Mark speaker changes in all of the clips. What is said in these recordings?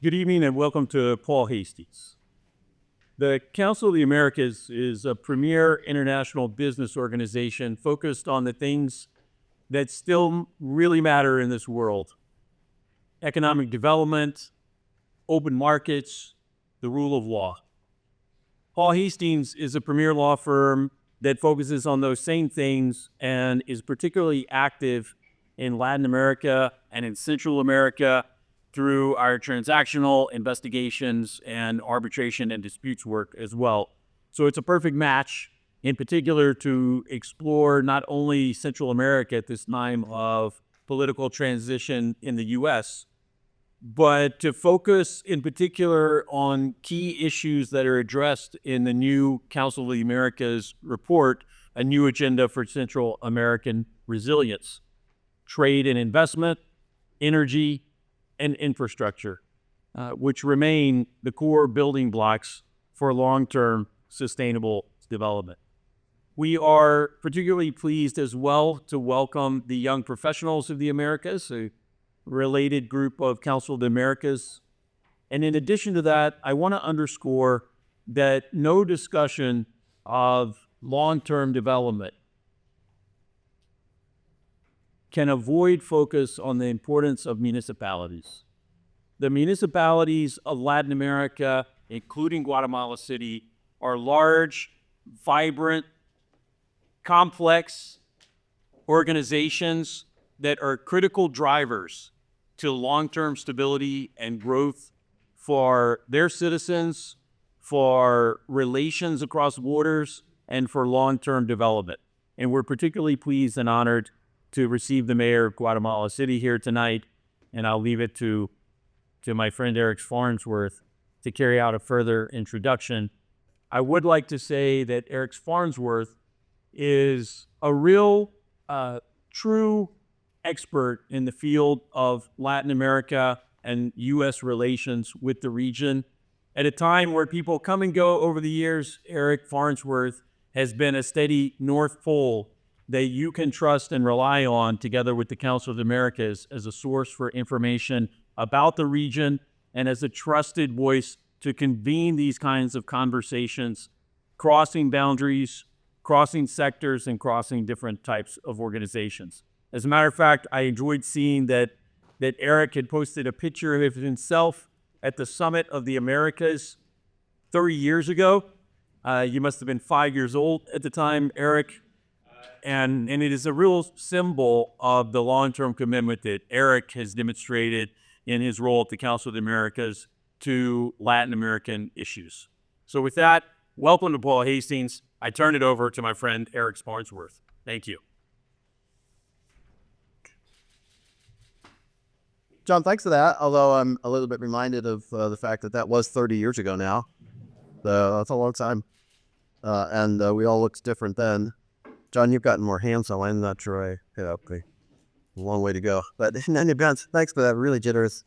Speaker 1: Good evening and welcome to Paul Hastings. The Council of the Americas is a premier international business organization focused on the things that still really matter in this world: economic development, open markets, the rule of law. Paul Hastings is a premier law firm that focuses on those same things and is particularly active in Latin America and in Central America through our transactional investigations and arbitration and disputes work as well. So it's a perfect match, in particular, to explore not only Central America at this time of political transition in the U.S., but to focus in particular on key issues that are addressed in the new Council of the Americas report, A New Agenda for Central American Resilience: trade and investment, energy, and infrastructure, which remain the core building blocks for long-term sustainable development. We are particularly pleased as well to welcome the Young Professionals of the Americas, a related group of Council of the Americas. And in addition to that, I want to underscore that no discussion of long-term development can avoid focus on the importance of municipalities. The municipalities of Latin America, including Guatemala City, are large, vibrant, complex organizations that are critical drivers to long-term stability and growth for their citizens, for relations across borders, and for long-term development. And we're particularly pleased and honored to receive the mayor of Guatemala City here tonight, and I'll leave it to my friend Eric Farnsworth to carry out a further introduction. I would like to say that Eric Farnsworth is a real, true expert in the field of Latin America and U.S. relations with the region. At a time where people come and go over the years, Eric Farnsworth has been a steady North Pole that you can trust and rely on, together with the Council of the Americas, as a source for information about the region and as a trusted voice to convene these kinds of conversations, crossing boundaries, crossing sectors, and crossing different types of organizations. As a matter of fact, I enjoyed seeing that Eric had posted a picture of himself at the Summit of the Americas 30 years ago. You must have been 5 years old at the time, Eric. And it is a real symbol of the long-term commitment that Eric has demonstrated in his role at the Council of the Americas to Latin American issues. So with that, welcome to Paul Hastings. I turn it over to my friend Eric Farnsworth. Thank you.
Speaker 2: John, thanks for that, although I'm a little bit reminded of the fact that was 30 years ago now. So that's a long time. And we all looked different then. John, you've gotten more handsome. I'm not sure okay. A long way to go. But in any event, thanks for that really generous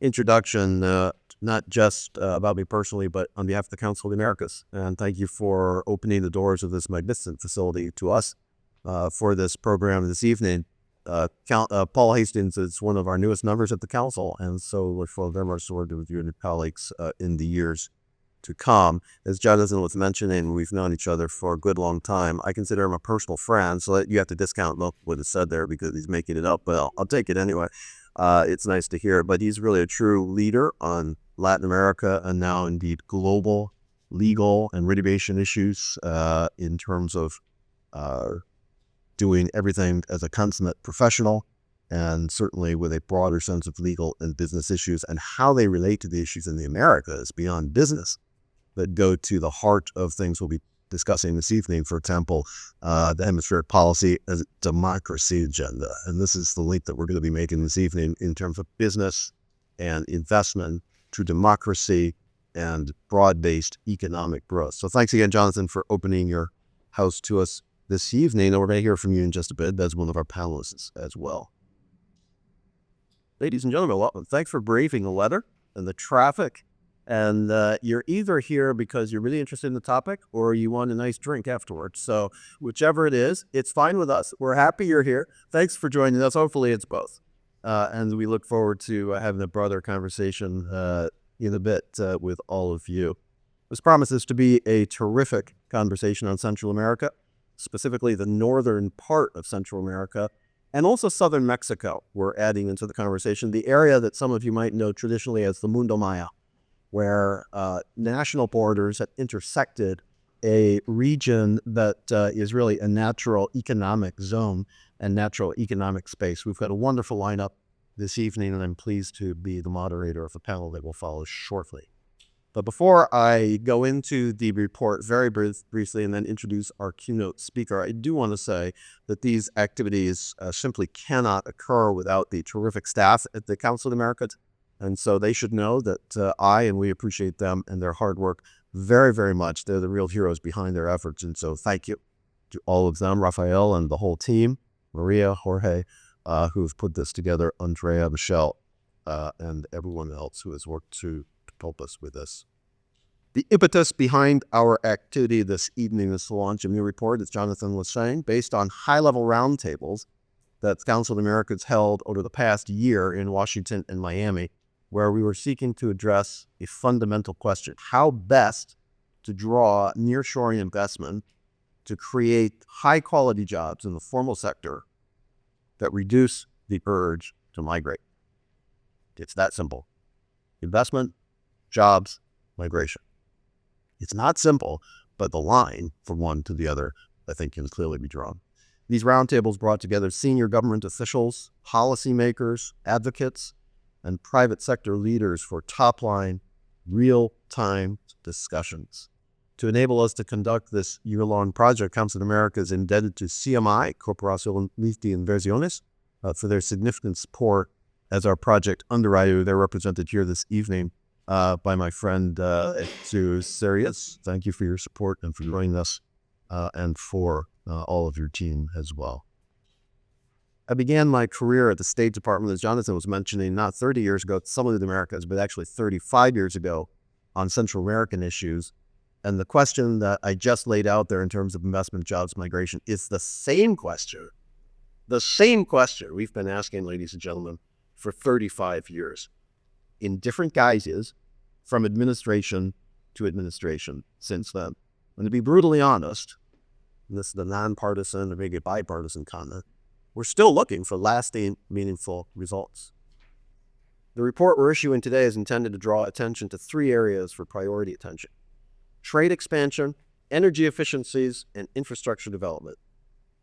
Speaker 2: introduction, not just about me personally, but on behalf of the Council of the Americas. And thank you for opening the doors of this magnificent facility to us for this program this evening. Paul Hastings is one of our newest members at the Council, and so look forward very much to working with you and your colleagues in the years to come. As Jonathan was mentioning, we've known each other for a good long time. I consider him a personal friend, so you have to discount what is said there because he's making it up, but I'll take it anyway. It's nice to hear, but he's really a true leader on Latin America and now indeed global legal and litigation issues in terms of doing everything as a consummate professional, and certainly with a broader sense of legal and business issues and how they relate to the issues in the Americas beyond business that go to the heart of things we'll be discussing this evening. For example, the hemispheric policy as a democracy agenda. And this is the link that we're going to be making this evening in terms of business and investment to democracy and broad-based economic growth. So thanks again, Jonathan, for opening your house to us this evening. And we're going to hear from you in just a bit as one of our panelists as well. Ladies and gentlemen, welcome. Thanks for braving the weather and the traffic. And you're either here because you're really interested in the topic or you want a nice drink afterwards. So whichever it is, it's fine with us. We're happy you're here. Thanks for joining us. Hopefully it's both. and we look forward to having a broader conversation in a bit with all of you. This promises to be a terrific conversation on Central America, specifically the northern part of Central America, and also southern Mexico. We're adding into the conversation the area that some of you might know traditionally as the Mundo Maya, where national borders have intersected a region that is really a natural economic zone and natural economic space. We've got a wonderful lineup this evening, and I'm pleased to be the moderator of the panel that will follow shortly. But before I go into the report very briefly and then introduce our keynote speaker, I do want to say that these activities simply cannot occur without the terrific staff at the Council of the Americas. And so they should know that I and we appreciate them and their hard work very, very much. They're the real heroes behind their efforts. And so thank you to all of them, Rafael and the whole team, Maria, Jorge, who've put this together, Andrea, Michelle, and everyone else who has worked to help us with this. The impetus behind our activity this evening is to launch a new report, as Jonathan was saying, based on high-level roundtables that the Council of the Americas held over the past year in Washington and Miami, where we were seeking to address a fundamental question: how best to draw nearshoring investment to create high-quality jobs in the formal sector that reduce the urge to migrate. It's that simple. Investment, jobs, migration. It's not simple, but the line from one to the other, I think, can clearly be drawn. These roundtables brought together senior government officials, policymakers, advocates, and private sector leaders for top-line, real-time discussions. To enable us to conduct this year-long project, Council of America is indebted to CMI, Corporación de Inversiones, for their significant support as our project underwriter. They're represented here this evening by my friend Serious. Thank you for your support and for joining us, and for all of your team as well. I began my career at the State Department, as Jonathan was mentioning, not 30 years ago, some of the Americas, but actually 35 years ago on Central American issues. And the question that I just laid out there in terms of investment, jobs, migration is the same question we've been asking, ladies and gentlemen, for 35 years in different guises from administration to administration since then. And to be brutally honest, and this is the nonpartisan or maybe bipartisan comment, we're still looking for lasting, meaningful results. The report we're issuing today is intended to draw attention to three areas for priority attention: trade expansion, energy efficiencies, and infrastructure development.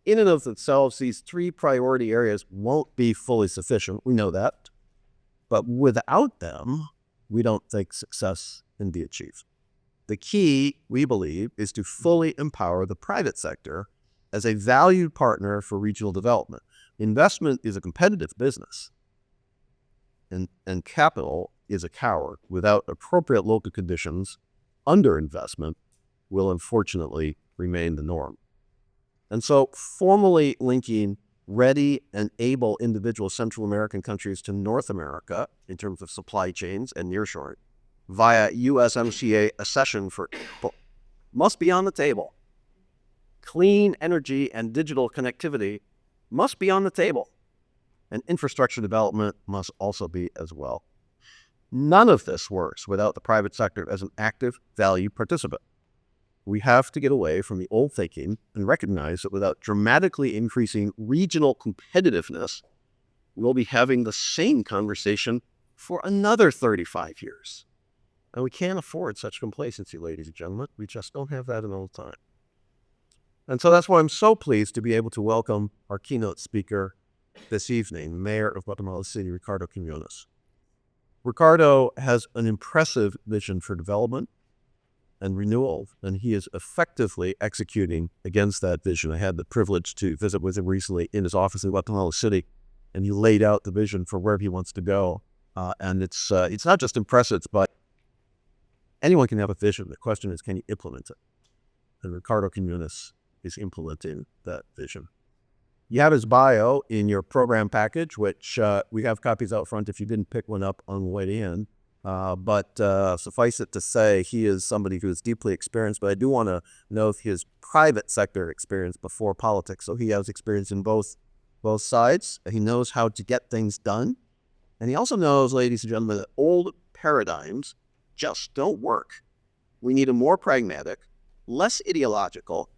Speaker 2: In and of themselves, these three priority areas won't be fully sufficient. We know that. But without them, we don't think success can be achieved. The key, we believe, is to fully empower the private sector as a valued partner for regional development. Investment is a competitive business, and capital is a coward. Without appropriate local conditions, underinvestment will unfortunately remain the norm. And so formally linking ready and able individual Central American countries to North America in terms of supply chains and nearshoring via USMCA accession for must be on the table. Clean energy and digital connectivity must be on the table, and infrastructure development must also be as well. None of this works without the private sector as an active, valued participant. We have to get away from the old thinking and recognize that without dramatically increasing regional competitiveness, we'll be having the same conversation for another 35 years. And we can't afford such complacency, ladies and gentlemen. We just don't have that in all time. And so that's why I'm so pleased to be able to welcome our keynote speaker this evening, Mayor of Guatemala City, Ricardo Quiñónez. Ricardo has an impressive vision for development and renewal, and he is effectively executing against that vision. I had the privilege to visit with him recently in his office in Guatemala City, and he laid out the vision for where he wants to go. And it's not just impressive, but anyone can have a vision. The question is, can you implement it? And Ricardo Quiñónez is implementing that vision. You have his bio in your program package, which we have copies out front if you didn't pick one up on the way in. But suffice it to say, he is somebody who is deeply experienced, but I do want to note his private sector experience before politics. So he has experience in both both sides. He knows how to get things done. And he also knows, ladies and gentlemen, that old paradigms just don't work. We need a more pragmatic, less ideological,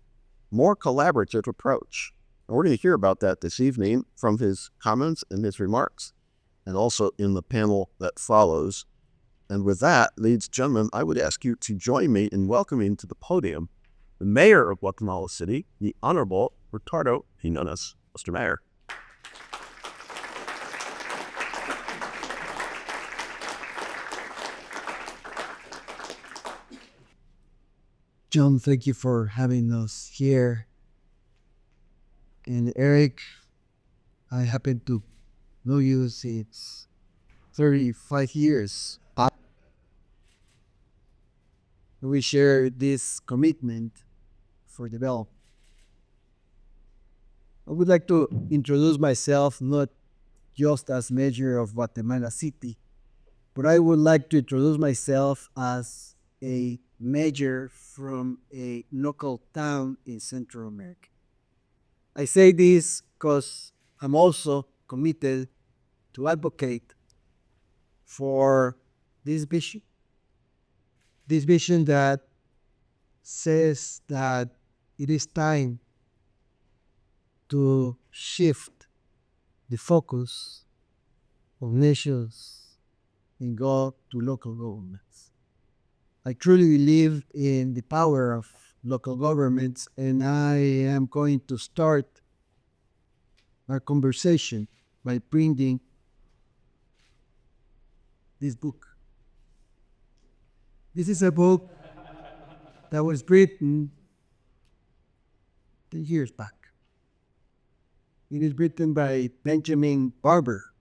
Speaker 2: more collaborative approach. And we're going to hear about that this evening from his comments and his remarks, and also in the panel that follows. And with that, ladies and gentlemen, I would ask you to join me in welcoming to the podium the mayor of Guatemala City, the Honorable Ricardo Quiñónez. Mr. Mayor.
Speaker 3: John, thank you for having us here. And Eric, I happen to know you since 35 years. We share this commitment for development. I would like to introduce myself not just as mayor of Guatemala City, but I would like to introduce myself as a mayor from a local town in Central America. I say this because I'm also committed to advocate for this vision that says that it is time to shift the focus of nations and go to local governments. I truly believe in the power of local governments, and I am going to start our conversation by bringing this book. This is a book that was written 10 years back. It is written by Benjamin Barber.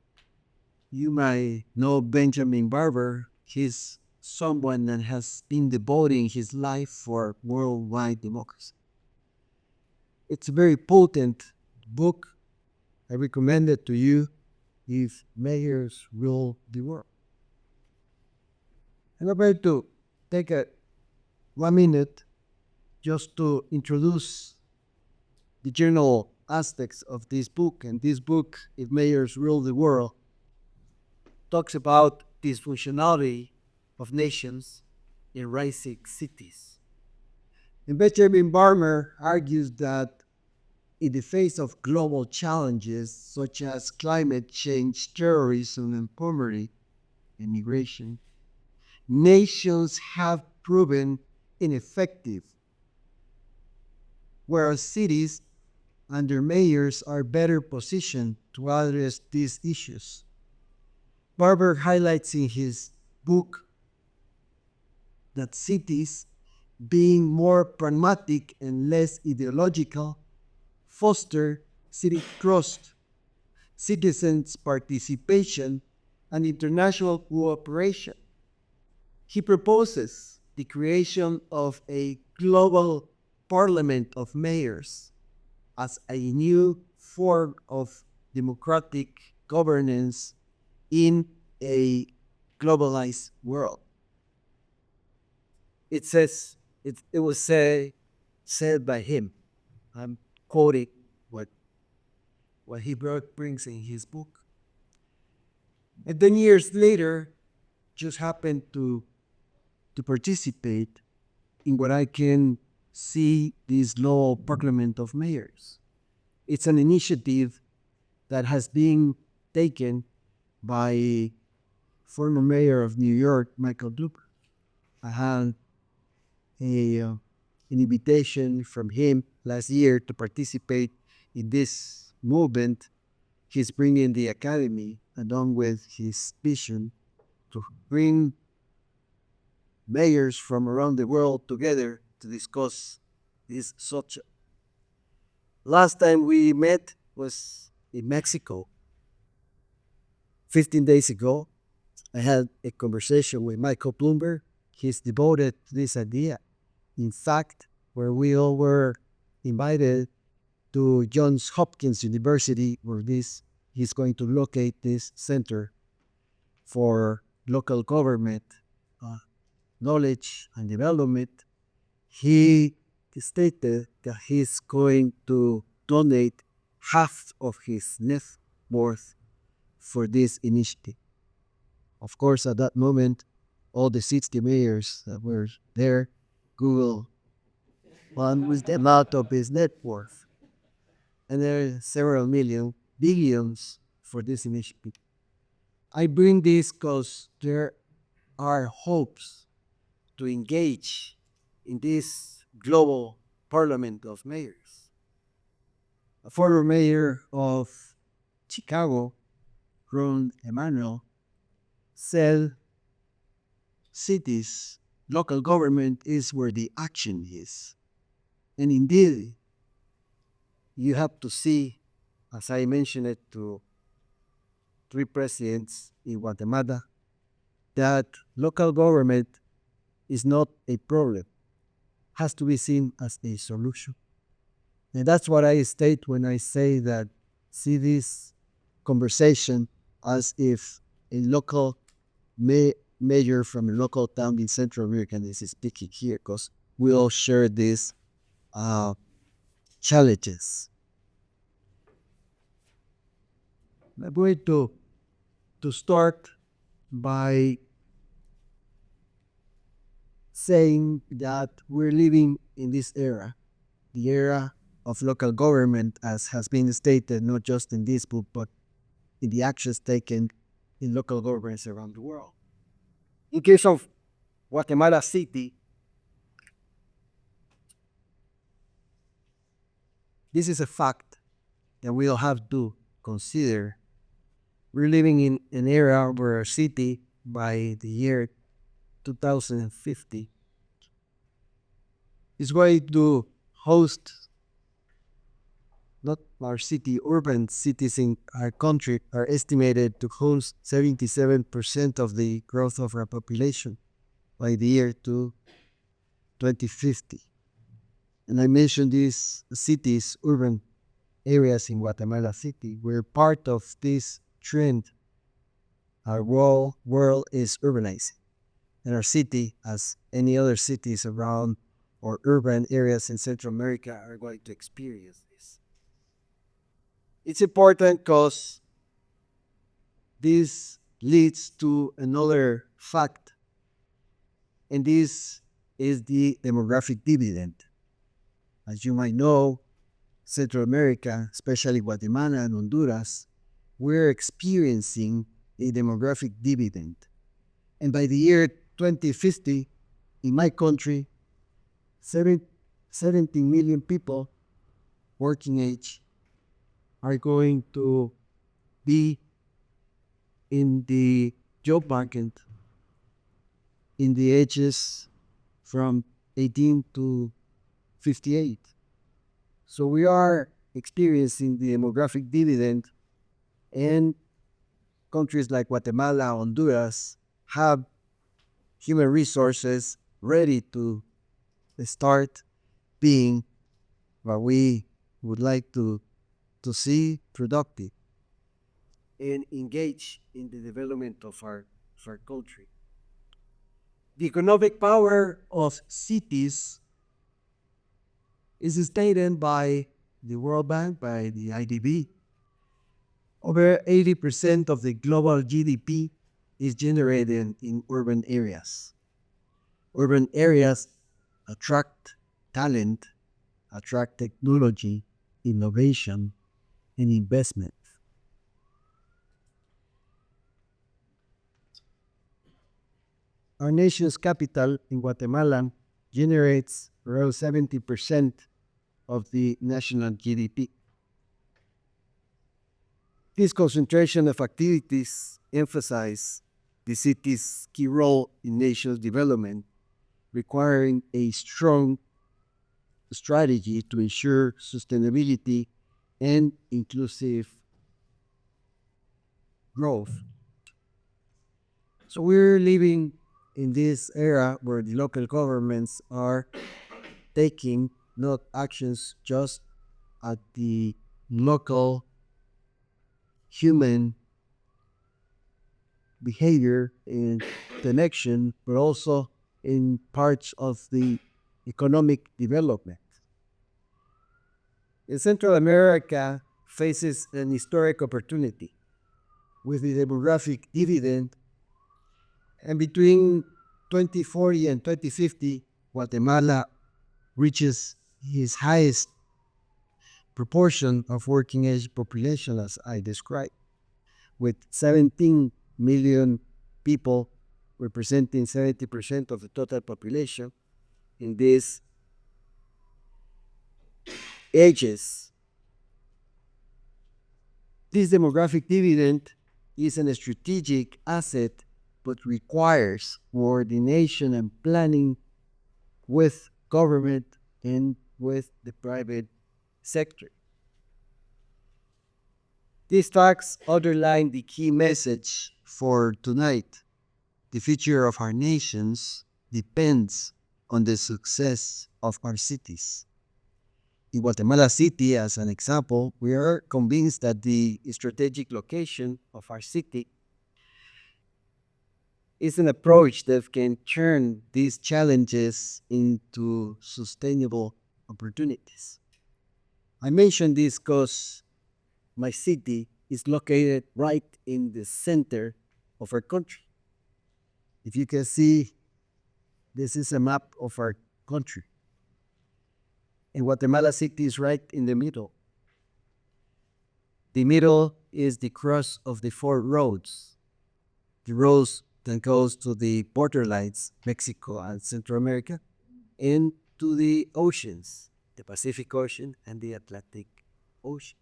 Speaker 3: You might know Benjamin Barber. He's someone that has been devoting his life for worldwide democracy. It's a very potent book. I recommend it to you if mayors rule the world. I'm about to take 1 minute just to introduce the general aspects of this book. And this book, If Mayors Rule the World, talks about dysfunctionality of nations in rising cities. And Benjamin Barber argues that in the face of global challenges such as climate change, terrorism, and poverty, and migration, nations have proven ineffective, whereas cities and their mayors are better positioned to address these issues. Barber highlights in his book that cities, being more pragmatic and less ideological, foster civic trust, citizens' participation, and international cooperation. He proposes the creation of a global parliament of mayors as a new form of democratic governance in a globalized world. It was said by him. I'm quoting what he brings in his book. And then years later, just happened to participate in what I can see this law parliament of mayors. It's an initiative that has been taken by former mayor of New York, Michael Dupper. I had an invitation from him last year to participate in this movement. He's bringing the academy along with his vision to bring mayors from around the world together to discuss this subject. Last time we met was in Mexico. 15 days ago, I had a conversation with Michael Bloomberg. He's devoted to this idea. In fact, where we all were invited to Johns Hopkins University, where he's going to locate this center for local government knowledge and development. He stated that he's going to donate half of his net worth for this initiative. Of course, at that moment, all the 60 mayors that were there, Google, one was the amount of his net worth. And there are several million, billions for this initiative. I bring this because there are hopes to engage in this global parliament of mayors. A former mayor of Chicago, Ron Emanuel, said cities, local government is where the action is. And indeed, you have to see, as I mentioned it to 3 presidents in Guatemala, that local government is not a problem, has to be seen as a solution. And that's what I state when I say that see this conversation as if a local mayor from a local town in Central America is speaking here, because we all share these challenges. I'm going to start by saying that we're living in this era, the era of local government, as has been stated not just in this book, but in the actions taken in local governments around the world. In case of Guatemala City, this is a fact that we'll have to consider. We're living in an era where a city by the year 2050 is going to host, not our city, urban cities in our country are estimated to host 77% of the growth of our population by the year 2050. And I mentioned these cities, urban areas in Guatemala City. We're part of this trend. Our world is urbanizing. And our city, as any other cities around or urban areas in Central America, are going to experience this. It's important because this leads to another fact, and this is the demographic dividend. As you might know, Central America, especially Guatemala and Honduras, we're experiencing a demographic dividend. And by the year 2050, in my country, 17 million people working age are going to be in the job market in the ages from 18 to 58. So we are experiencing the demographic dividend, and countries like Guatemala, Honduras have human resources ready to start being what we would like to see productive and engage in the development of our country. The economic power of cities is stated by the World Bank, by the IDB. Over 80% of the global GDP is generated in urban areas. Urban areas attract talent, attract technology, innovation, and investment. Our nation's capital in Guatemala generates around 70% of the national GDP. This concentration of activities emphasize the city's key role in national development, requiring a strong strategy to ensure sustainability and inclusive growth. So we're living in this era where the local governments are taking not actions just at the local human behavior and connection, but also in parts of the economic development. In Central America, faces an historic opportunity with the demographic dividend, and between 2040 and 2050, Guatemala reaches its highest proportion of working age population, as I described, with 17 million people representing 70% of the total population in these ages. This demographic dividend is a strategic asset but requires coordination and planning with government and with the private sector. These facts underline the key message for tonight. The future of our nations depends on the success of our cities. In Guatemala City, as an example, we are convinced that the strategic location of our city is an approach that can turn these challenges into sustainable opportunities. I mention this because my city is located right in the center of our country. If you can see, this is a map of our country. And Guatemala City is right in the middle. The middle is the cross of the four roads. The roads that goes to the borderlines, Mexico and Central America, and to the oceans, the Pacific Ocean and the Atlantic Ocean.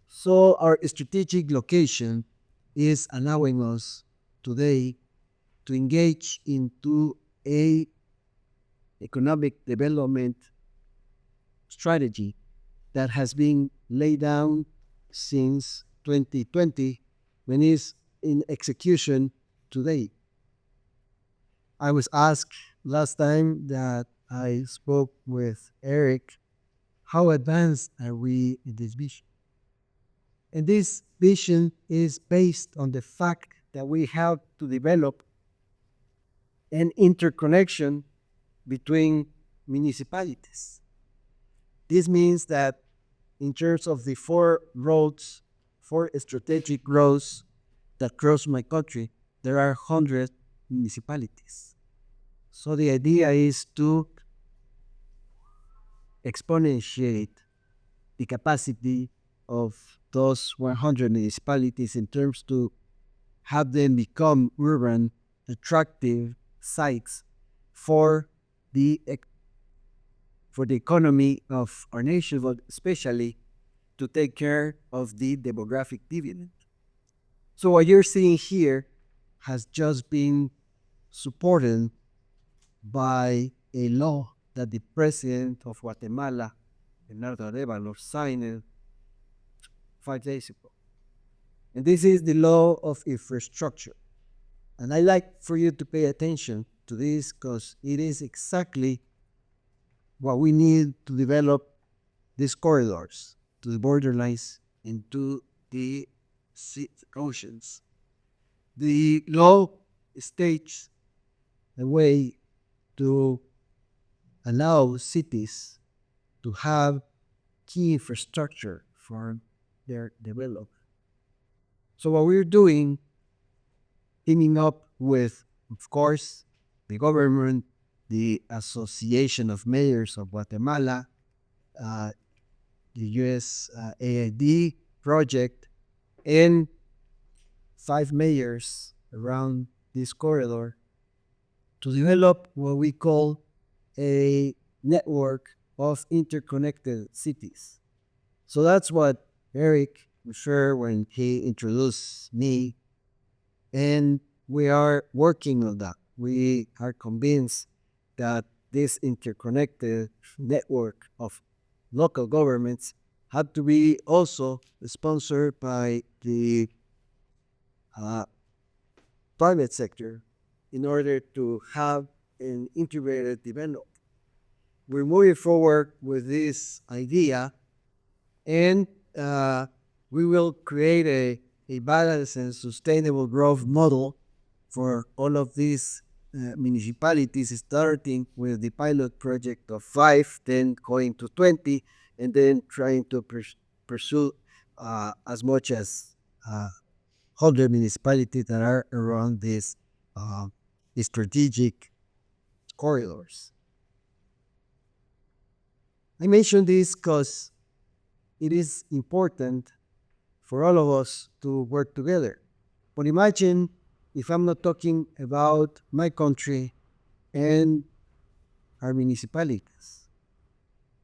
Speaker 3: So our strategic location is allowing us today to engage into a economic development strategy that has been laid down since 2020 when it's in execution today. I was asked last time that I spoke with Eric, how advanced are we in this vision? And this vision is based on the fact that we have to develop an interconnection between municipalities. This means that in terms of the four roads, four strategic roads that cross my country, there are 100 municipalities. So the idea is to exponentiate the capacity of those 100 municipalities in terms to have them become urban, attractive sites for the economy of our nation, but especially to take care of the demographic dividend. So what you're seeing here has just been supported by a law that the president of Guatemala, Bernardo Arevalo, signed 5 days ago. And this is the law of infrastructure. And I like for you to pay attention to this because it is exactly what we need to develop these corridors to the borderlines and to the oceans. The law states a way to allow cities to have key infrastructure for their development. So what we're doing, teaming up with, of course, the government, the Association of Mayors of Guatemala, the US AID project, and 5 mayors around this corridor to develop what we call a network of interconnected cities. So that's what Eric referred when he introduced me, and we are working on that. We are convinced that this interconnected network of local governments had to be also sponsored by the private sector in order to have an integrated development. We're moving forward with this idea, and we will create a balanced and sustainable growth model for all of these municipalities, starting with the pilot project of 5, then going to 20, and then trying to pursue as much as 100 municipalities that are around these strategic corridors. I mention this because it is important for all of us to work together. But imagine if I'm not talking about my country and our municipalities.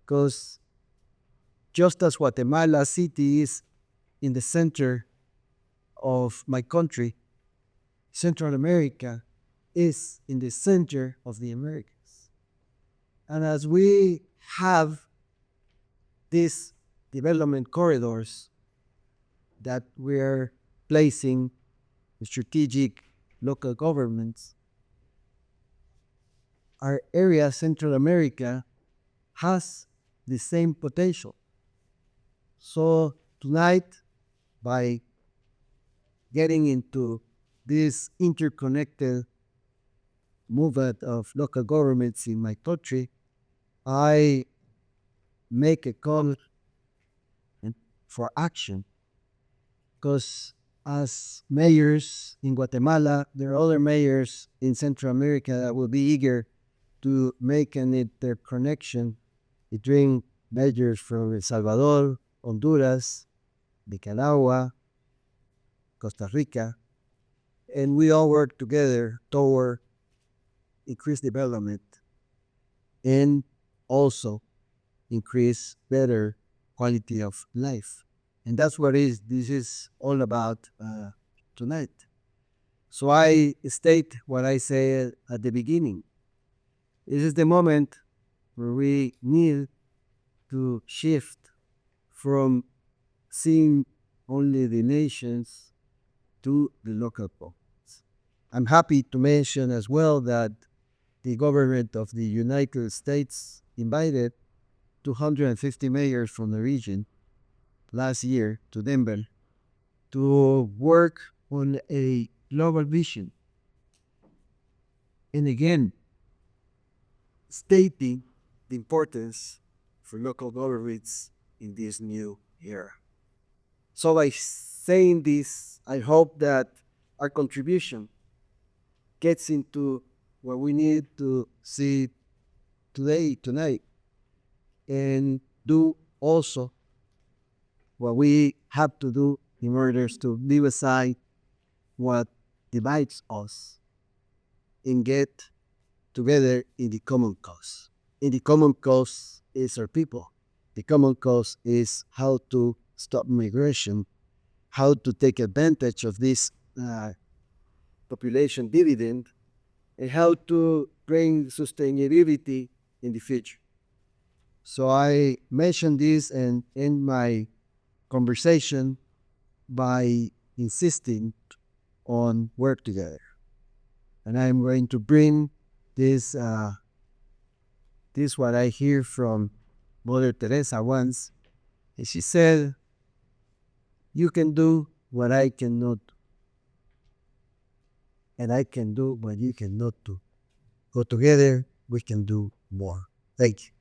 Speaker 3: Because just as Guatemala City is in the center of my country, Central America is in the center of the Americas. And as we have these development corridors that we're placing strategic local governments, our area, Central America, has the same potential. So tonight, by getting into this interconnected movement of local governments in my country, I make a call for action. Because as mayors in Guatemala, there are other mayors in Central America that will be eager to make an interconnection between mayors from El Salvador, Honduras, Nicaragua, Costa Rica, and we all work together toward increased development and also increase better quality of life. And that's what this is all about tonight. So I state what I said at the beginning. This is the moment where we need to shift from seeing only the nations to the local pockets. I'm happy to mention as well that the government of the United States invited 250 mayors from the region last year to Denver to work on a global vision. And again, stating the importance for local governments in this new era. So by saying this, I hope that our contribution gets into what we need to see tonight, and do also what we have to do in order to leave aside what divides us and get together in the common cause. And the common cause is our people. The common cause is how to stop migration, how to take advantage of this population dividend, and how to bring sustainability in the future. So I mentioned this and end my conversation by insisting on work together. And I'm going to bring this what I hear from Mother Teresa once. And she said, "You can do what I cannot do, and I can do what you cannot do. Go together, we can do more." Thank you.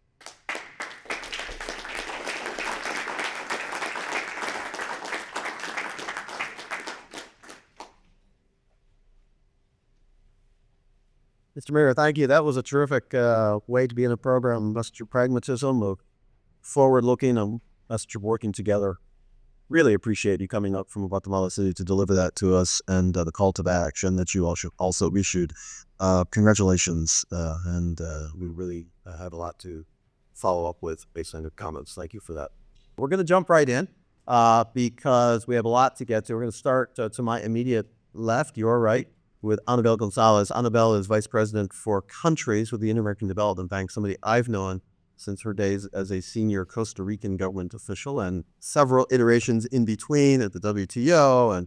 Speaker 2: Mr. Mayor, thank you. That was a terrific way to be in a program. That's your pragmatism of forward-looking and us working together. Really appreciate you coming up from Guatemala City to deliver that to us, and the call to action that you also issued. Congratulations, and we really have a lot to follow up with based on your comments. Thank you for that. We're going to jump right in because we have a lot to get to. We're going to start to my immediate left, your right, with Annabelle Gonzalez. Anabel is Vice President for Countries with the Inter-American Development Bank, somebody I've known since her days as a senior Costa Rican government official and several iterations in between at the WTO and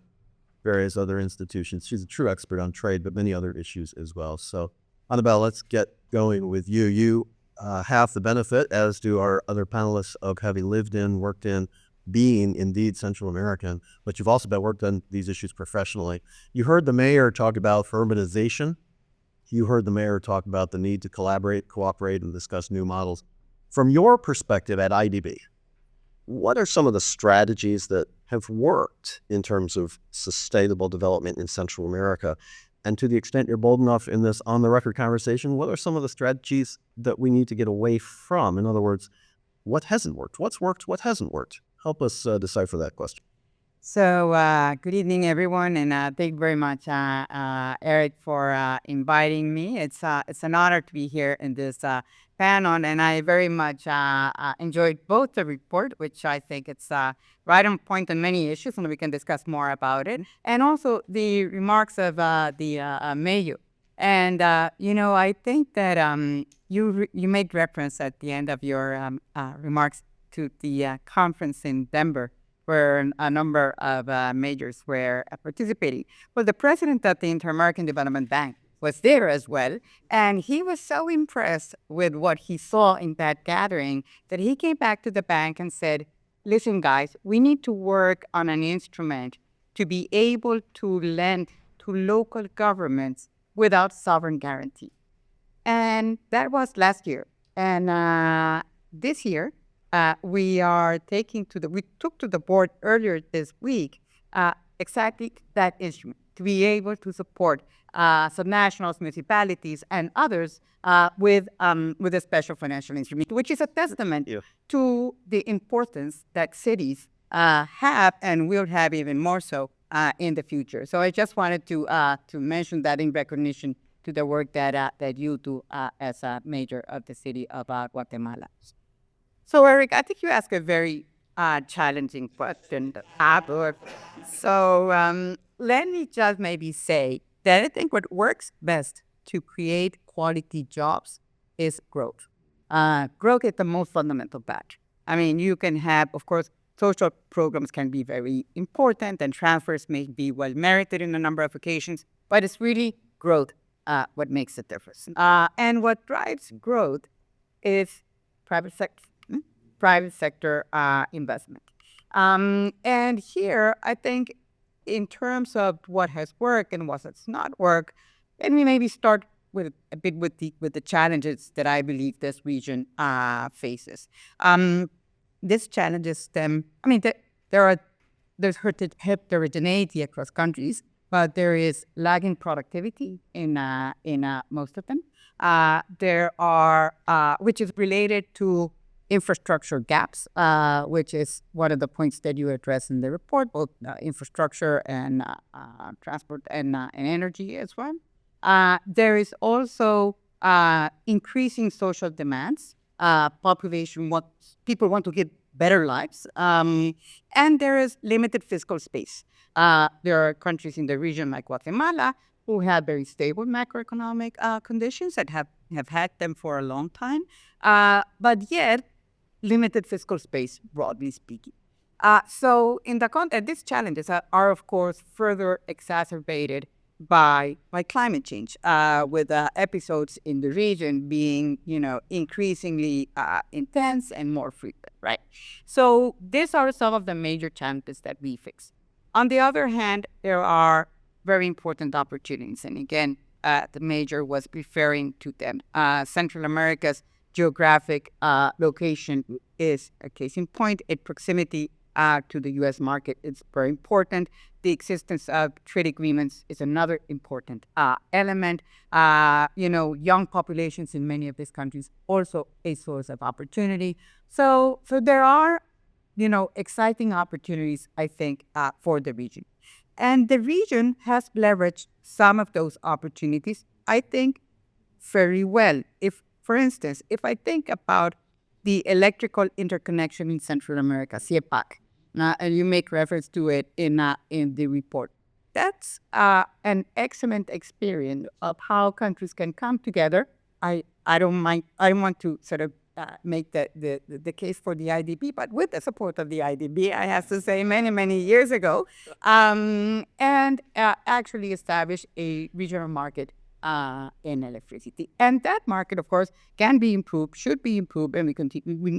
Speaker 2: various other institutions. She's a true expert on trade, but many other issues as well. So, Annabelle, let's get going with you. You have the benefit, as do our other panelists, of having lived in, worked in, being indeed Central American, but you've also worked on these issues professionally. You heard the mayor talk about urbanization. You heard the mayor talk about the need to collaborate, cooperate, and discuss new models. From your perspective at IDB, what are some of the strategies that have worked in terms of sustainable development in Central America? And to the extent you're bold enough in this on-the-record conversation, what are some of the strategies that we need to get away from? In other words, what hasn't worked? What's worked? What hasn't worked? Help us decipher that question.
Speaker 4: So, good evening, everyone, and thank you very much, Eric, for inviting me. It's an honor to be here in this panel, and I very much enjoyed both the report, which I think it's right on point on many issues, and we can discuss more about it, and also the remarks of the mayor. And I think that you made reference at the end of your remarks to the conference in Denver, where a number of majors were participating. Well, the president of the Inter-American Development Bank was there as well, and he was so impressed with what he saw in that gathering that he came back to the bank and said, listen, guys, we need to work on an instrument to be able to lend to local governments without sovereign guarantee. And that was last year. And this year, we took to the board earlier this week exactly that instrument to be able to support subnationals, municipalities, and others with a special financial instrument, which is a testament to the importance that cities have and will have even more so in the future. So I just wanted to mention that in recognition to the work that you do as a mayor of the city of Guatemala. So, Eric, I think you asked a very challenging question. So let me just maybe say that I think what works best to create quality jobs is growth. Growth is the most fundamental part. I mean, you can have, of course, social programs can be very important and transfers may be well merited in a number of occasions, but it's really growth what makes a difference. And what drives growth is private sector investment. And here, I think in terms of what has worked and what has not worked, and we maybe start with a bit with the challenges that I believe this region faces. These challenges stem, I mean, there's heterogeneity across countries, but there is lagging productivity in most of them. There are, which is related to infrastructure gaps, which is one of the points that you address in the report, both infrastructure and transport and energy as well. There is also increasing social demands. People want to get better lives, and there is limited fiscal space. There are countries in the region like Guatemala who have very stable macroeconomic conditions that have had them for a long time, but yet limited fiscal space, broadly speaking. So in the context, these challenges are of course further exacerbated by climate change, with episodes in the region being, increasingly intense and more frequent, right? So these are some of the major challenges that we face. On the other hand, there are very important opportunities, and again, the mayor was referring to them. Central America's geographic location is a case in point. Its proximity to the U.S. market is very important. The existence of trade agreements is another important element. Young populations in many of these countries also a source of opportunity. So there are, exciting opportunities, I think, for the region. And the region has leveraged some of those opportunities, I think, very well. For instance, if I think about the electrical interconnection in Central America, CIEPAC, and you make reference to it in the report, that's an excellent experience of how countries can come together. I don't want to sort of make the case for the IDB, but with the support of the IDB, I have to say many years ago, and actually establish a regional market in electricity. And that market, of course, can be improved, should be improved, and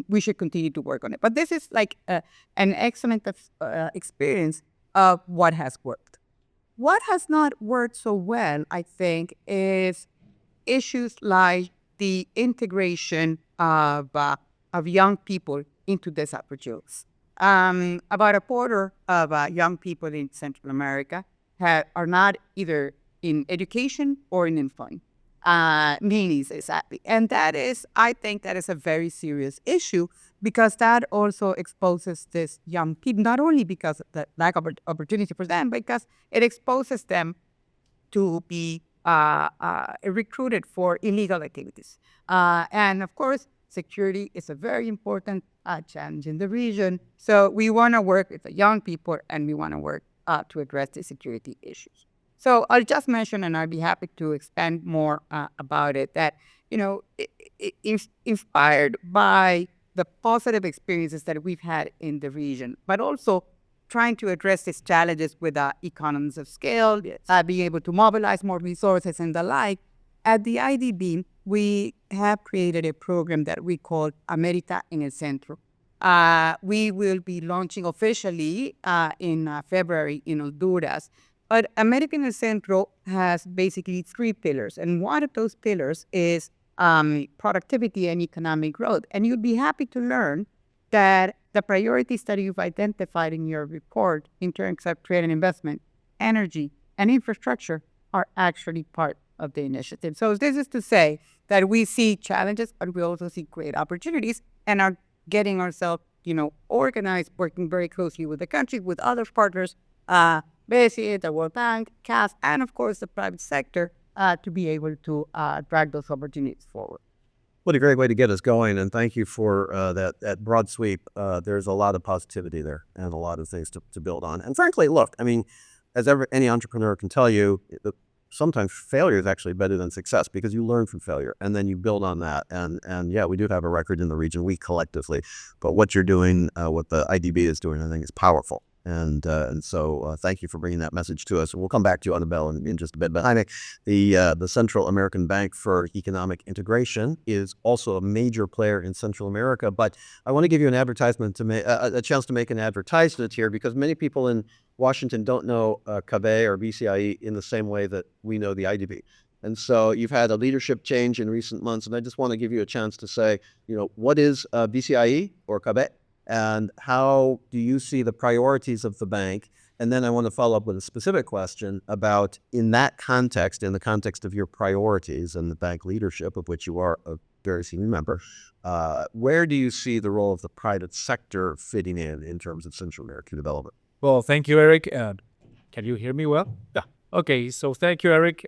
Speaker 4: we should continue to work on it. But this is like an excellent experience of what has worked. What has not worked so well, I think, is issues like the integration of young people into these opportunities. About a quarter of young people in Central America are not either in education or in employment. Means exactly. And I think that is a very serious issue because that also exposes this young people, not only because of the lack of opportunity for them, because it exposes them to be recruited for illegal activities. And of course, security is a very important challenge in the region. So we want to work with the young people and we want to work to address the security issues. So I'll just mention, and I'll be happy to expand more about it, that, inspired by the positive experiences that we've had in the region, but also trying to address these challenges with economies of scale, being able to mobilize more resources and the like. At the IDB, we have created a program that we call América en el Centro. We will be launching officially in February in Honduras. But América en el Centro has basically 3 pillars. And one of those pillars is productivity and economic growth. And you'll be happy to learn that the priorities that you've identified in your report in terms of trade and investment, energy, and infrastructure are actually part of the initiative. So this is to say that we see challenges, but we also see great opportunities and are getting ourselves, organized, working very closely with the country, with other partners, BCE, the World Bank, CAS, and of course the private sector to be able to drag those opportunities forward.
Speaker 2: What a great way to get us going, and thank you for that broad sweep. There's a lot of positivity there and a lot of things to build on. And frankly, look, I mean, as any entrepreneur can tell you, sometimes failure is actually better than success because you learn from failure and then you build on that. And yeah, we do have a record in the region, we collectively, but what you're doing, what the IDB is doing, I think is powerful. And so thank you for bringing that message to us. And we'll come back to you, Annabelle, in just a bit. But Jaime, the Central American Bank for Economic Integration is also a major player in Central America. But I want to give you an advertisement a chance to make an advertisement here, because many people in Washington don't know CABEI or BCIE in the same way that we know the IDB. And so you've had a leadership change in recent months, and I just want to give you a chance to say, what is BCIE or CABEI? And how do you see the priorities of the bank? And then I want to follow up with a specific question about, in the context of your priorities and the bank leadership, of which you are a very senior member, where do you see the role of the private sector fitting in terms of Central American development?
Speaker 5: Well, thank you, Eric. Can you hear me well? Yeah. Okay, so thank you, Eric.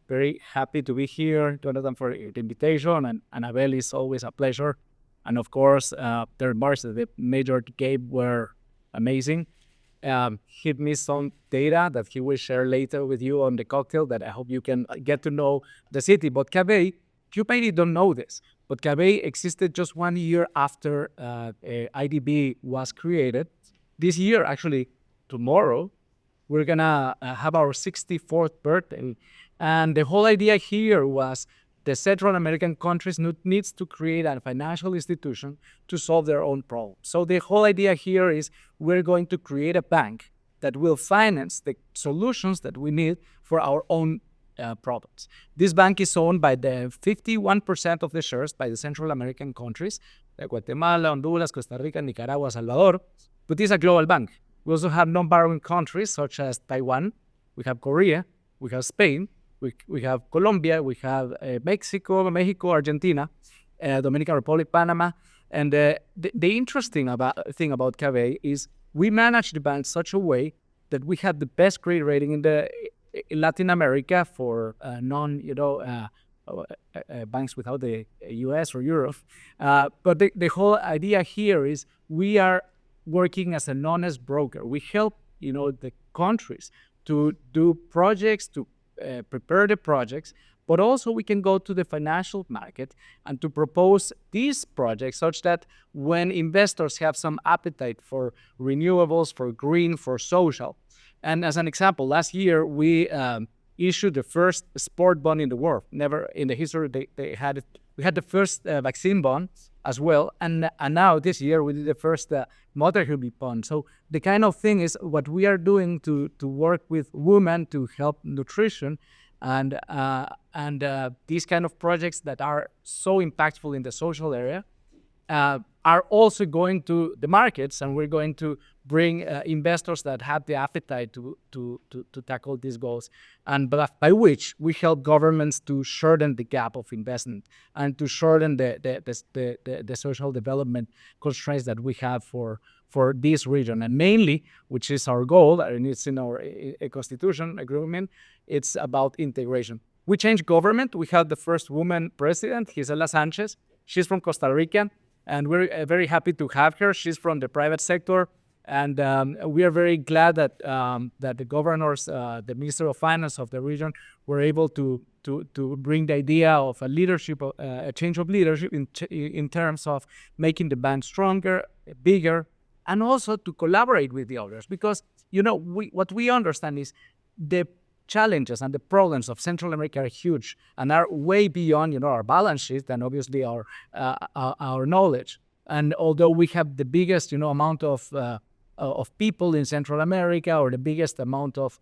Speaker 5: Very happy to be here, Jonathan, for the invitation. And Anabel, is always a pleasure. And of course, the remarks that the Major gave were amazing. He me some data that he will share later with you on the cocktail that I hope you can get to know the city. But CABEI, you maybe don't know this, but CABEI existed just 1 year after IDB was created. This year, actually, tomorrow, we're going to have our 64th birthday. And the whole idea here was the Central American countries needs to create a financial institution to solve their own problems. So the whole idea here is we're going to create a bank that will finance the solutions that we need for our own problems. This bank is owned by the 51% of the shares by the Central American countries, like Guatemala, Honduras, Costa Rica, Nicaragua, Salvador, but it's a global bank. We also have non-borrowing countries such as Taiwan, we have Korea, we have Spain, we have Colombia, we have Mexico, Argentina, Dominican Republic, Panama. And the interesting thing about CABEI is we manage the bank such a way that we have the best credit rating in Latin America for banks without the US or Europe. But the whole idea here is we are working as an honest broker. We help the countries to do projects, to prepare the projects, but also we can go to the financial market and to propose these projects such that when investors have some appetite for renewables, for green, for social. And as an example, last year we issued the first sport bond in the world. Never in the history we had the first vaccine bond as well, and now this year we did the first motherhood bond. So the kind of thing is what we are doing to work with women to help nutrition and these kind of projects that are so impactful in the social area. are also going to the markets, and we're going to bring investors that have the appetite to tackle these goals, and by which we help governments to shorten the gap of investment and to shorten the social development constraints that we have for this region. And mainly, which is our goal, and it's in our constitution agreement, it's about integration. We changed government. We had the first woman president, Gisela Sanchez. She's from Costa Rica, and we're very happy to have her. She's from the private sector, and we are very glad that the governors, the Minister of Finance of the region, were able to bring the idea of a leadership, a change of leadership in terms of making the bank stronger, bigger, and also to collaborate with the others. Because what we understand is the challenges and the problems of Central America are huge and are way beyond our balance sheet and obviously our knowledge. And although we have the biggest amount of people in Central America, or the biggest amount of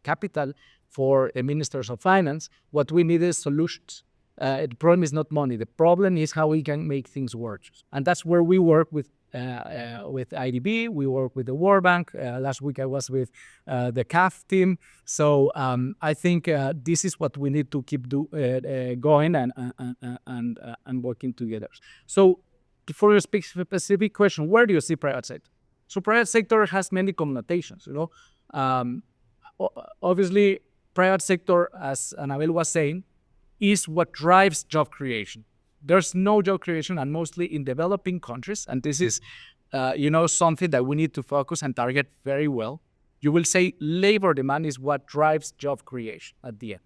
Speaker 5: capital for the ministers of finance, what we need is solutions. The problem is not money. The problem is how we can make things work, and that's where we work with IDB. We work with the World Bank. Last week I was with the CAF team. So I think this is what we need to keep going and working together. So for your specific question, where do you see private sector? So private sector has many connotations. Obviously, private sector, as Anabel was saying, is what drives job creation. There's no job creation, and mostly in developing countries, and this is, something that we need to focus and target very well. You will say labor demand is what drives job creation at the end.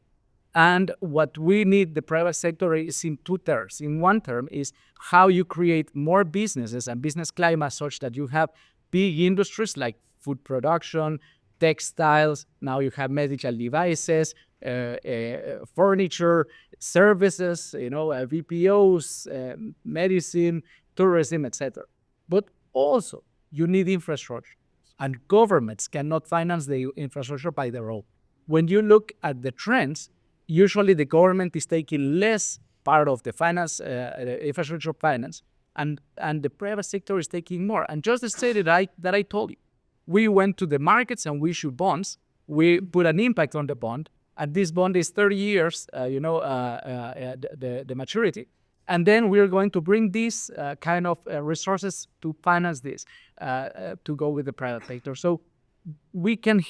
Speaker 5: And what we need the private sector is in two terms. In one term is how you create more businesses and business climate such that you have big industries like food production, textiles, now you have medical devices, furniture, services, VPOs, medicine, tourism, etc. But also, you need infrastructure, and governments cannot finance the infrastructure by their own. When you look at the trends, usually the government is taking less part of the finance, infrastructure finance, and the private sector is taking more. And just the state that I told you, we went to the markets and we issued bonds. We put an impact on the bond, and this bond is 30 years, the maturity. And then we're going to bring these kind of resources to finance this, to go with the private sector. So we can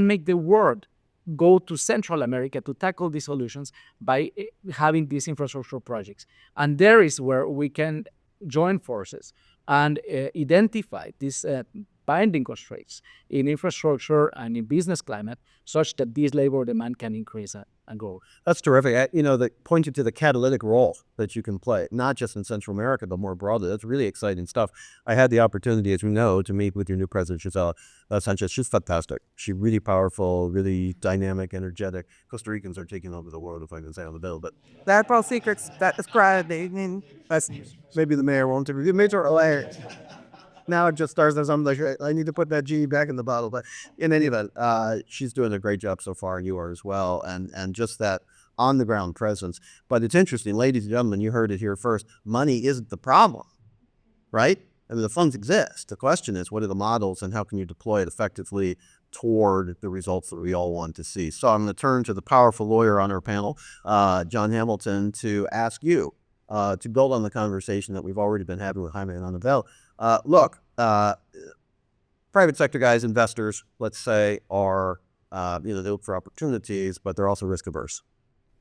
Speaker 5: make the world go to Central America to tackle these solutions by having these infrastructure projects. And there is where we can join forces and identify these binding constraints in infrastructure and in business climate such that this labor demand can increase and grow.
Speaker 2: That's terrific. That pointed to the catalytic role that you can play, not just in Central America, but more broadly. That's really exciting stuff. I had the opportunity, as you know, to meet with your new president, Gisela Sanchez. She's fantastic. She's really powerful, really dynamic, energetic. Costa Ricans are taking over the world, if I can say on the bill. But
Speaker 6: That's all secrets. That is private.
Speaker 2: that's maybe the mayor won't agree. The mayor hilarious. Now it just starts as I'm like, I need to put that genie back in the bottle. But in any event, she's doing a great job so far, and you are as well. And just that on the ground presence. But it's interesting, ladies and gentlemen, you heard it here first. Money isn't the problem, right? I mean, the funds exist. The question is, what are the models and how can you deploy it effectively toward the results that we all want to see? So I'm going to turn to the powerful lawyer on our panel, John Hamilton, to ask you to build on the conversation that we've already been having with Jaime and Anabel. Look, private sector guys, investors, let's say, are, they look for opportunities, but they're also risk averse.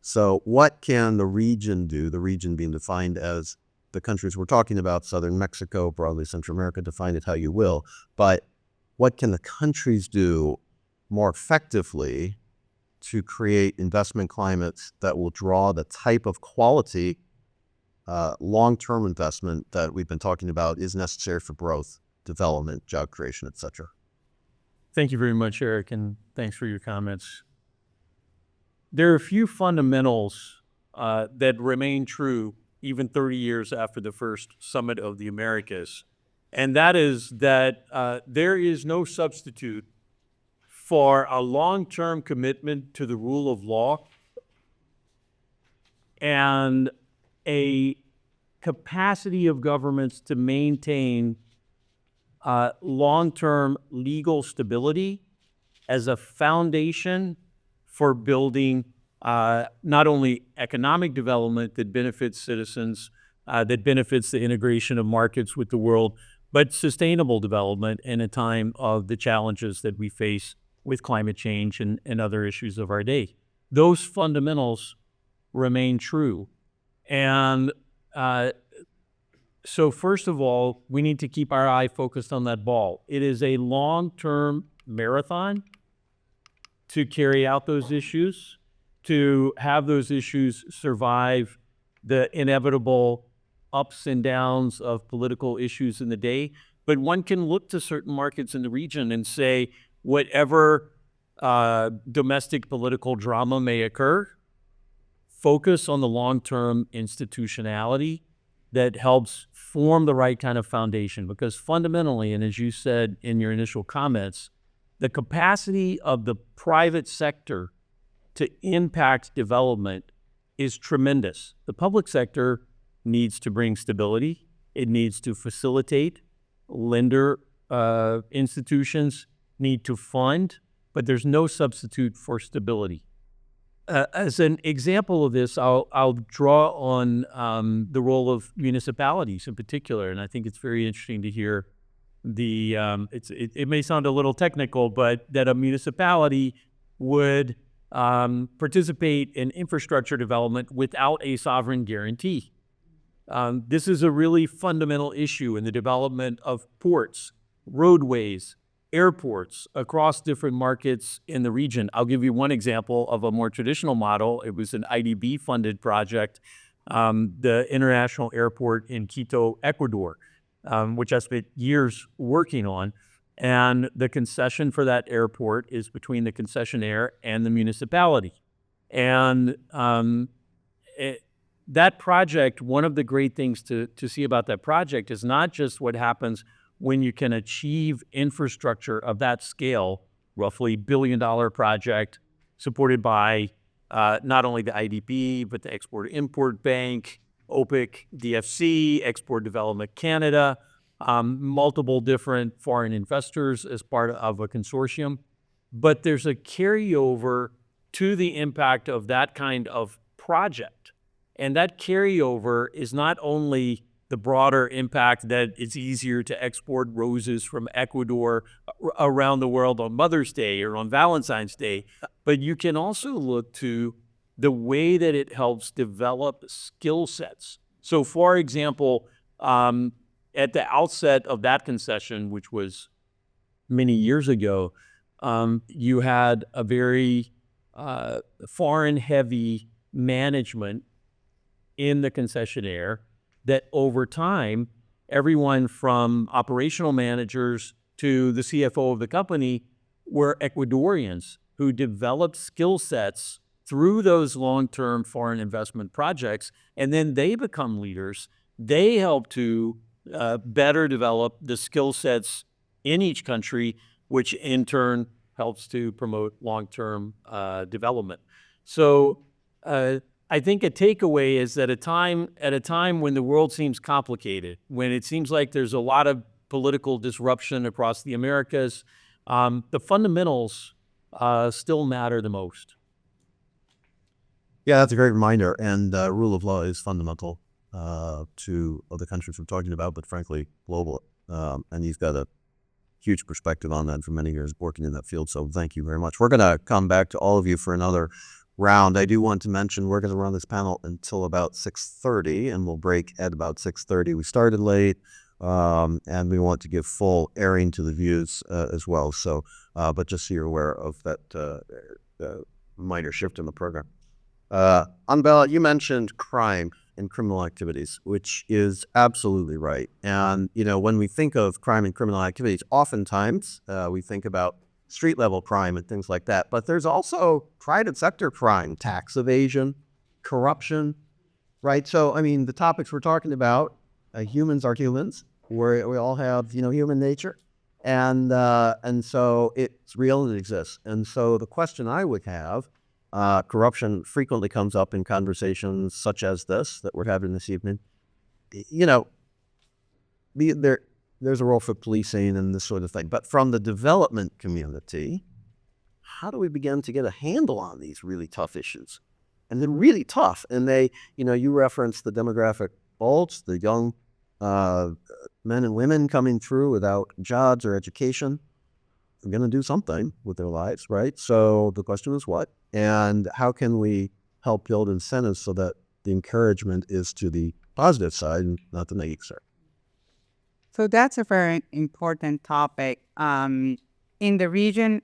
Speaker 2: So what can the region do, the region being defined as the countries we're talking about, Southern Mexico, broadly Central America, define it how you will, but what can the countries do more effectively to create investment climates that will draw the type of quality long-term investment that we've been talking about is necessary for growth, development, job creation, etc.
Speaker 1: Thank you very much, Eric, and thanks for your comments. There are a few fundamentals that remain true even 30 years after the first Summit of the Americas, and that is that there is no substitute for a long-term commitment to the rule of law and a capacity of governments to maintain long-term legal stability as a foundation for building not only economic development that benefits citizens, that benefits the integration of markets with the world, but sustainable development in a time of the challenges that we face with climate change and other issues of our day. Those fundamentals remain true. And so first of all, we need to keep our eye focused on that ball. It is a long-term marathon to carry out those issues, to have those issues survive the inevitable ups and downs of political issues in the day. But one can look to certain markets in the region and say, whatever domestic political drama may occur, focus on the long-term institutionality that helps form the right kind of foundation. Because fundamentally, and as you said in your initial comments, the capacity of the private sector to impact development is tremendous. The public sector needs to bring stability. It needs to facilitate. Lender institutions need to fund, but there's no substitute for stability. As an example of this, I'll draw on the role of municipalities in particular, and I think it's very interesting to hear it may sound a little technical, but that a municipality would participate in infrastructure development without a sovereign guarantee. This is a really fundamental issue in the development of ports, roadways, airports across different markets in the region. I'll give you one example of a more traditional model. It was an IDB-funded project, the International Airport in Quito, Ecuador, which I spent years working on. And the concession for that airport is between the concessionaire and the municipality. And that project, one of the great things to see about that project is not just what happens when you can achieve infrastructure of that scale, roughly $1 billion project supported by not only the IDB, but the Export-Import Bank, OPIC, DFC, Export Development Canada, multiple different foreign investors as part of a consortium. But there's a carryover to the impact of that kind of project. And that carryover is not only the broader impact that it's easier to export roses from Ecuador around the world on Mother's Day or on Valentine's Day, but you can also look to the way that it helps develop skill sets. So for example, at the outset of that concession, which was many years ago, you had a very foreign-heavy management in the concessionaire that over time, everyone from operational managers to the CFO of the company were Ecuadorians who developed skill sets through those long-term foreign investment projects, and then they become leaders. They help to better develop the skill sets in each country, which in turn helps to promote long-term development. So I think a takeaway is that at a time when the world seems complicated, when it seems like there's a lot of political disruption across the Americas, the fundamentals still matter the most.
Speaker 2: Yeah, that's a great reminder. And rule of law is fundamental to the countries we're talking about, but frankly, global. And you've got a huge perspective on that for many years working in that field. So thank you very much. We're going to come back to all of you for another round. I do want to mention we're going to run this panel until about 6:30, and we'll break at about 6:30. We started late, and we want to give full airing to the views as well. So, but just so you're aware of that minor shift in the program. Annabelle, you mentioned crime and criminal activities, which is absolutely right. And, you know, when we think of crime and criminal activities, oftentimes we think about street level crime and things like that. But there's also private sector crime, tax evasion, corruption, right? So, I mean, the topics we're talking about, humans are humans. We all have, human nature. And so it's real and it exists. And so the question I would have, corruption frequently comes up in conversations such as this that we're having this evening. you know, there's a role for policing and this sort of thing. But from the development community, how do we begin to get a handle on these really tough issues? And they're really tough. And they, you referenced the demographic bulge, the young men and women coming through without jobs or education. They're going to do something with their lives, right? So the question is what? And how can we help build incentives so that the encouragement is to the positive side and not the negative side?
Speaker 4: So that's a very important topic in the region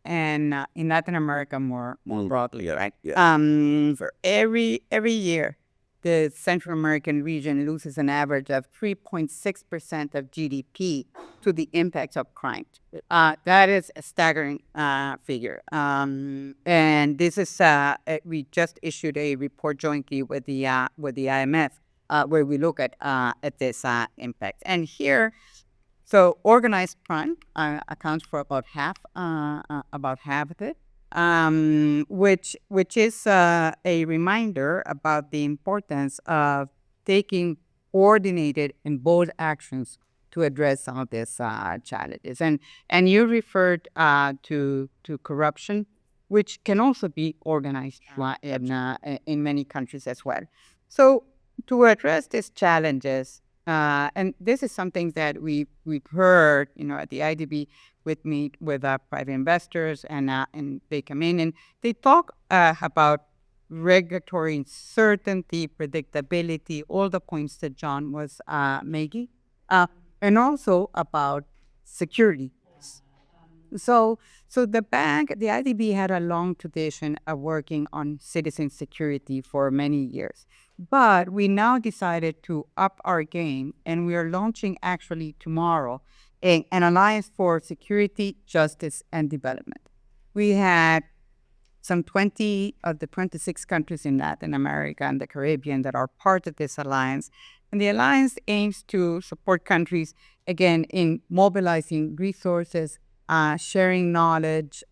Speaker 4: and in Latin America more broadly, right? For every year, the Central American region loses an average of 3.6% of GDP to the impacts of crime. That is a staggering figure. And this is we just issued a report jointly with the IMF where we look at this impact. And here, so organized crime accounts for about half of it. Which is a reminder about the importance of taking coordinated and bold actions to address some of these challenges. And you referred to corruption, which can also be organized in many countries as well. So to address these challenges, and this is something that we've heard, at the IDB with private investors, and they come in and they talk about regulatory uncertainty, predictability, all the points that John was making, and also about security. So the IDB had a long tradition of working on citizen security for many years. But we now decided to up our game, and we are launching actually tomorrow an alliance for security, justice, and development. We had some 20 of the 26 countries in Latin America and the Caribbean that are part of this alliance. And the alliance aims to support countries, again, in mobilizing resources, sharing knowledge,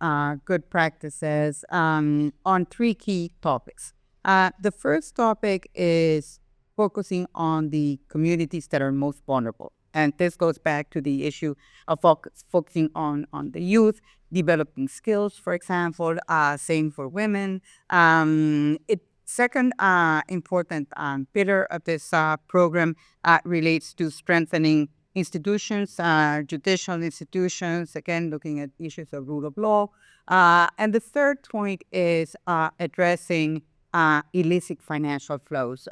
Speaker 4: good practices on 3 key topics. The first topic is focusing on the communities that are most vulnerable. And this goes back to the issue of focusing on the youth, developing skills, for example, same for women. Second important pillar of this program relates to strengthening institutions, judicial institutions, again, looking at issues of rule of law. And the third point is addressing illicit financial flows,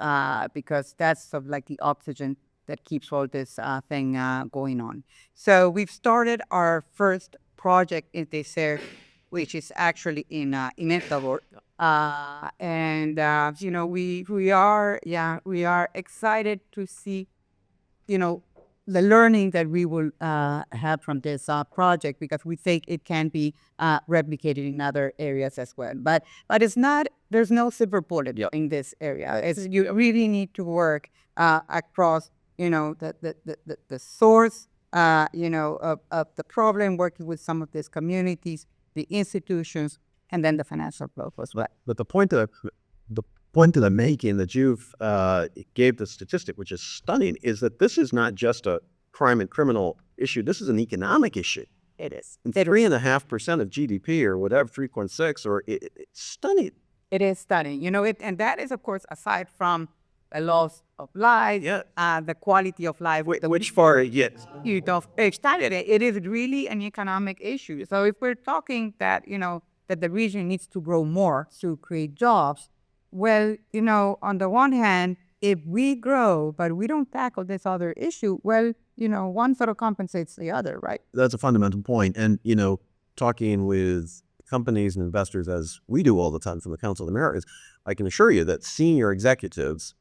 Speaker 4: because that's sort of like the oxygen that keeps all this thing going on. So we've started our first project in this area, which is actually in El Salvador. And we are excited to see, the learning that we will have from this project, because we think it can be replicated in other areas as well. But it's not. There's no silver bullet in this area. You really need to work across, the source, of the problem, working with some of these communities, the institutions, and then the financial flow as well.
Speaker 2: But the point that I'm making, that you've gave the statistic, which is stunning, is that this is not just a crime and criminal issue. This is an economic issue.
Speaker 4: It is.
Speaker 2: And 3.5% of GDP or whatever, 3.6, or it's stunning.
Speaker 4: It is stunning. And that is, of course, aside from the loss of life, the quality of life.
Speaker 2: Which far, yes.
Speaker 4: It is really an economic issue. So if we're talking that, that the region needs to grow more to create jobs, well, on the one hand, if we grow, but we don't tackle this other issue, well, one sort of compensates the other, right?
Speaker 2: That's a fundamental point. And, talking with companies and investors, as we do all the time from the Council of the Americas, I can assure you that senior executives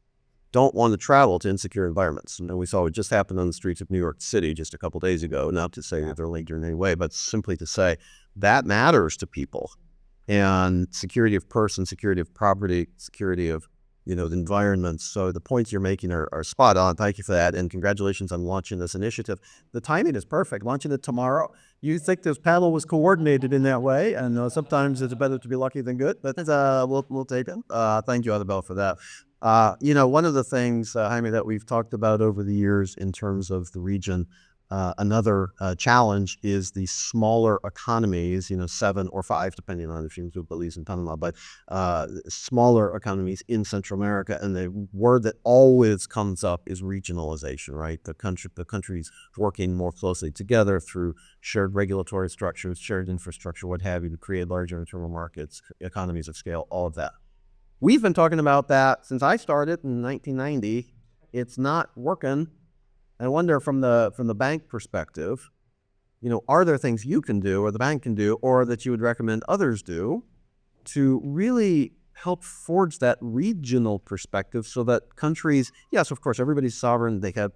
Speaker 2: don't want to travel to insecure environments. And we saw what just happened on the streets of New York City just a couple days ago, not to say that they're linked in any way, but simply to say that matters to people. And security of person, security of property, security of, the environment. So the points you're making are spot on. Thank you for that. And congratulations on launching this initiative. The timing is perfect. Launching it tomorrow. You think this panel was coordinated in that way. And sometimes it's better to be lucky than good, but we'll take it. Thank you, Annabelle, for that. One of the things, Jaime, that we've talked about over the years in terms of the region, another challenge is the smaller economies, 7 or 5, depending on if you include Belize and Panama, but smaller economies in Central America. And the word that always comes up is regionalization, right? The countries working more closely together through shared regulatory structures, shared infrastructure, what have you, to create larger internal markets, economies of scale, all of that. We've been talking about that since I started in 1990. It's not working. I wonder from the bank perspective, are there things you can do or the bank can do or that you would recommend others do to really help forge that regional perspective so that countries, yes, of course, everybody's sovereign. They have,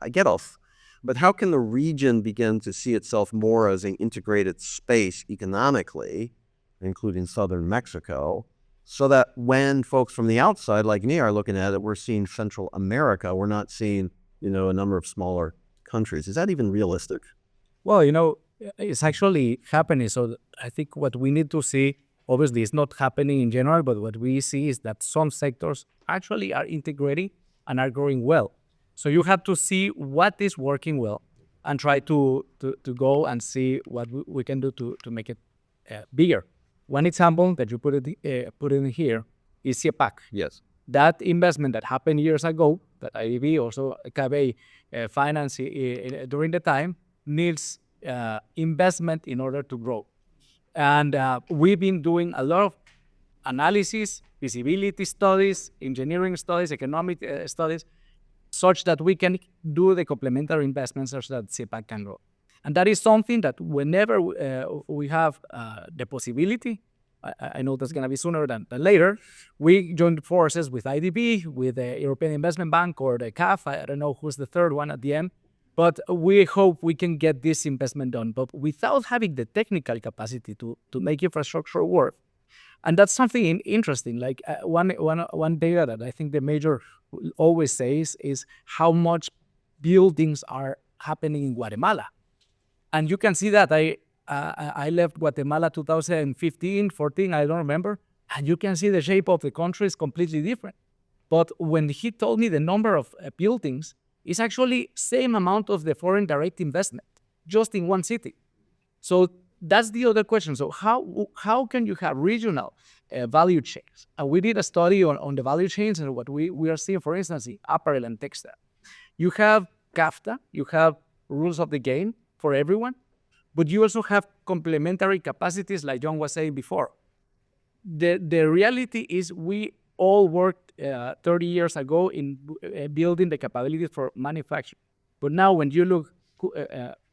Speaker 2: I get off. But how can the region begin to see itself more as an integrated space economically, including southern Mexico, so that when folks from the outside like me are looking at it, we're seeing Central America, we're not seeing a number of smaller countries. Is that even realistic?
Speaker 5: Well, it's actually happening. So I think what we need to see, obviously, it's not happening in general, but what we see is that some sectors actually are integrating and are growing well. So you have to see what is working well and try to go and see what we can do to make it bigger. One example that you put in here is CEPAC.
Speaker 2: Yes.
Speaker 5: That investment that happened years ago, that IDB, also CABEI financed during the time, needs investment in order to grow. And we've been doing a lot of analysis, feasibility studies, engineering studies, economic studies, such that we can do the complementary investments such that CEPAC can grow. And that is something that whenever we have the possibility, I know that's going to be sooner than later, we join forces with IDB, with the European Investment Bank or the CAF. I don't know who's the third one at the end. But we hope we can get this investment done, but without having the technical capacity to make infrastructure work. And that's something interesting. Like one data that I think the major always says is how much buildings are happening in Guatemala. And you can see that I left Guatemala 2015, 14, I don't remember. And you can see the shape of the country is completely different. But when he told me the number of buildings, it's actually same amount of the foreign direct investment, just in one city. So that's the other question. So how can you have regional value chains? And we did a study on the value chains and what we are seeing, for instance, in apparel and textile. You have CAFTA, you have rules of the game for everyone, but you also have complementary capacities like John was saying before. The reality is we all worked 30 years ago in building the capabilities for manufacturing. But now when you look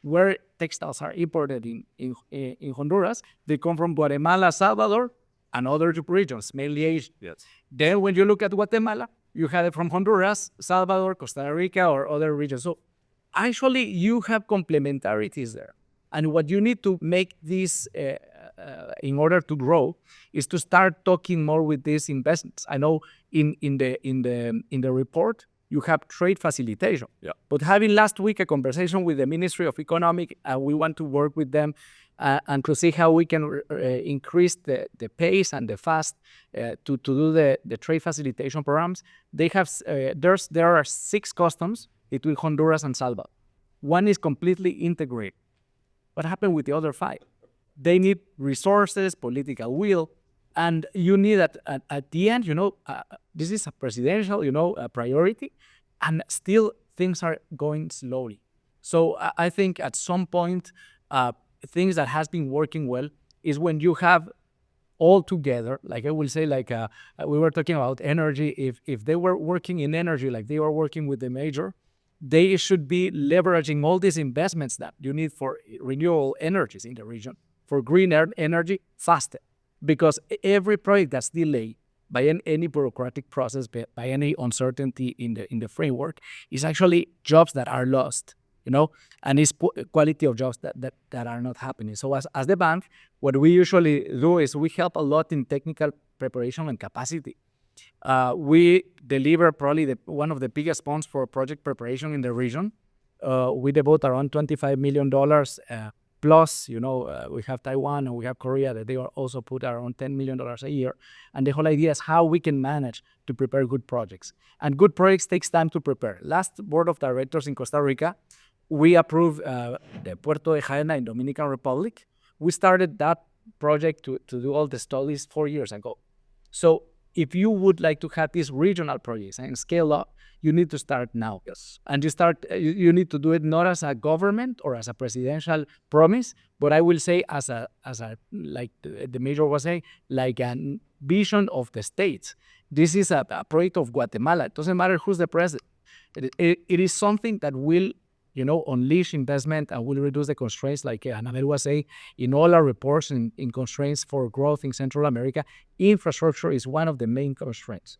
Speaker 5: where textiles are imported in Honduras, they come from Guatemala, Salvador, and other regions, mainly Asia.
Speaker 1: Yes.
Speaker 5: Then when you look at Guatemala, you have it from Honduras, Salvador, Costa Rica, or other regions. So actually you have complementarities there. And what you need to make this in order to grow is to start talking more with these investments. I know in the report you have trade facilitation.
Speaker 1: Yeah.
Speaker 5: But having last week a conversation with the Ministry of Economic, we want to work with them and to see how we can increase the pace and the fast to do the trade facilitation programs. They have there are 6 customs between Honduras and Salvador. One is completely integrated. What happened with the other 5? They need resources, political will, and you need at the end, this is a presidential, a priority, and still things are going slowly. So I think at some point, things that has been working well is when you have all together, like I will say, like we were talking about energy, if they were working in energy like they were working with the major, they should be leveraging all these investments that you need for renewable energies in the region, for green energy faster. Because every project that's delayed by any bureaucratic process, by any uncertainty in the framework, is actually jobs that are lost, and it's quality of jobs that are not happening. So as the bank, what we usually do is we help a lot in technical preparation and capacity. We deliver probably one of the biggest funds for project preparation in the region. We devote around $25 million Plus, we have Taiwan and we have Korea that they are also put around $10 million a year. And the whole idea is how we can manage to prepare good projects. And good projects takes time to prepare. Last board of directors in Costa Rica, we approved the Puerto de Jaena in Dominican Republic. We started that project to do all the studies 4 years ago. So if you would like to have these regional projects and scale up, you need to start now.
Speaker 1: Yes.
Speaker 5: And you need to do it not as a government or as a presidential promise, but I will say as a like the major was saying, like a vision of the states. This is a project of Guatemala. It doesn't matter who's the president. It is something that will unleash investment and will reduce the constraints, like Anabel was saying, in all our reports in constraints for growth in Central America. Infrastructure is one of the main constraints.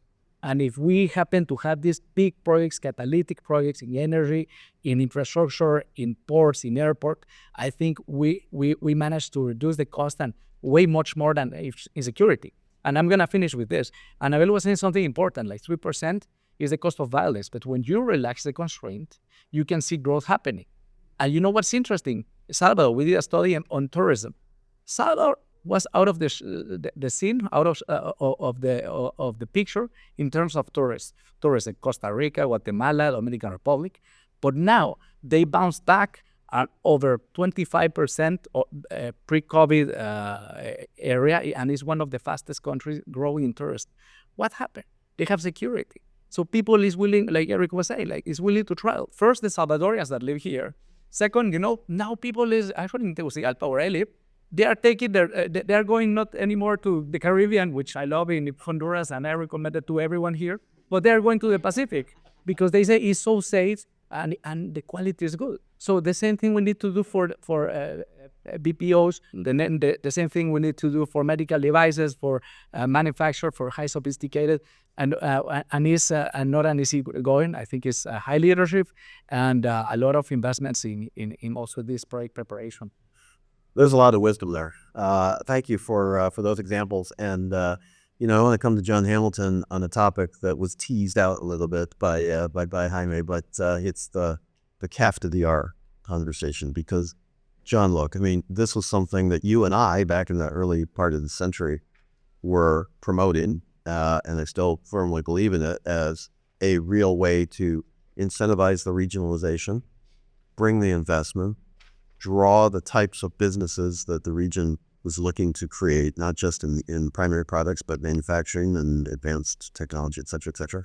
Speaker 5: And if we happen to have these big projects, catalytic projects in energy, in infrastructure, in ports, in airport, I think we managed to reduce the cost and way much more than in security. And I'm going to finish with this. Anabel was saying something important, like 3% is the cost of violence. But when you relax the constraint, you can see growth happening. And you know what's interesting? Salvador, we did a study on tourism. Salvador was out of the scene, out of the picture in terms of tourists in Costa Rica, Guatemala, Dominican Republic. But now they bounced back at over 25% pre-COVID area, and is one of the fastest countries growing in tourists. What happened? They have security. So people is willing, like Eric was saying, is willing to travel. First, the Salvadorians that live here. Second, now people is actually in Tegucigalpa or Elip. They are taking they are going not anymore to the Caribbean, which I love in Honduras, and I recommend it to everyone here. But they are going to the Pacific because they say it's so safe and the quality is good. So the same thing we need to do for BPOs. The same thing we need to do for medical devices, for manufacture, for high sophisticated, and it's not an easy going. I think it's high leadership and a lot of investments in also this project preparation.
Speaker 2: There's a lot of wisdom there. Thank you for those examples. And I want to come to John Hamilton on a topic that was teased out a little bit by Jaime, but it's the CAF to DR conversation. Because, John, look, I mean, this was something that you and I, back in the early part of the century, were promoting, and I still firmly believe in it as a real way to incentivize the regionalization, bring the investment, draw the types of businesses that the region was looking to create, not just in primary products, but manufacturing and advanced technology, et cetera, et cetera.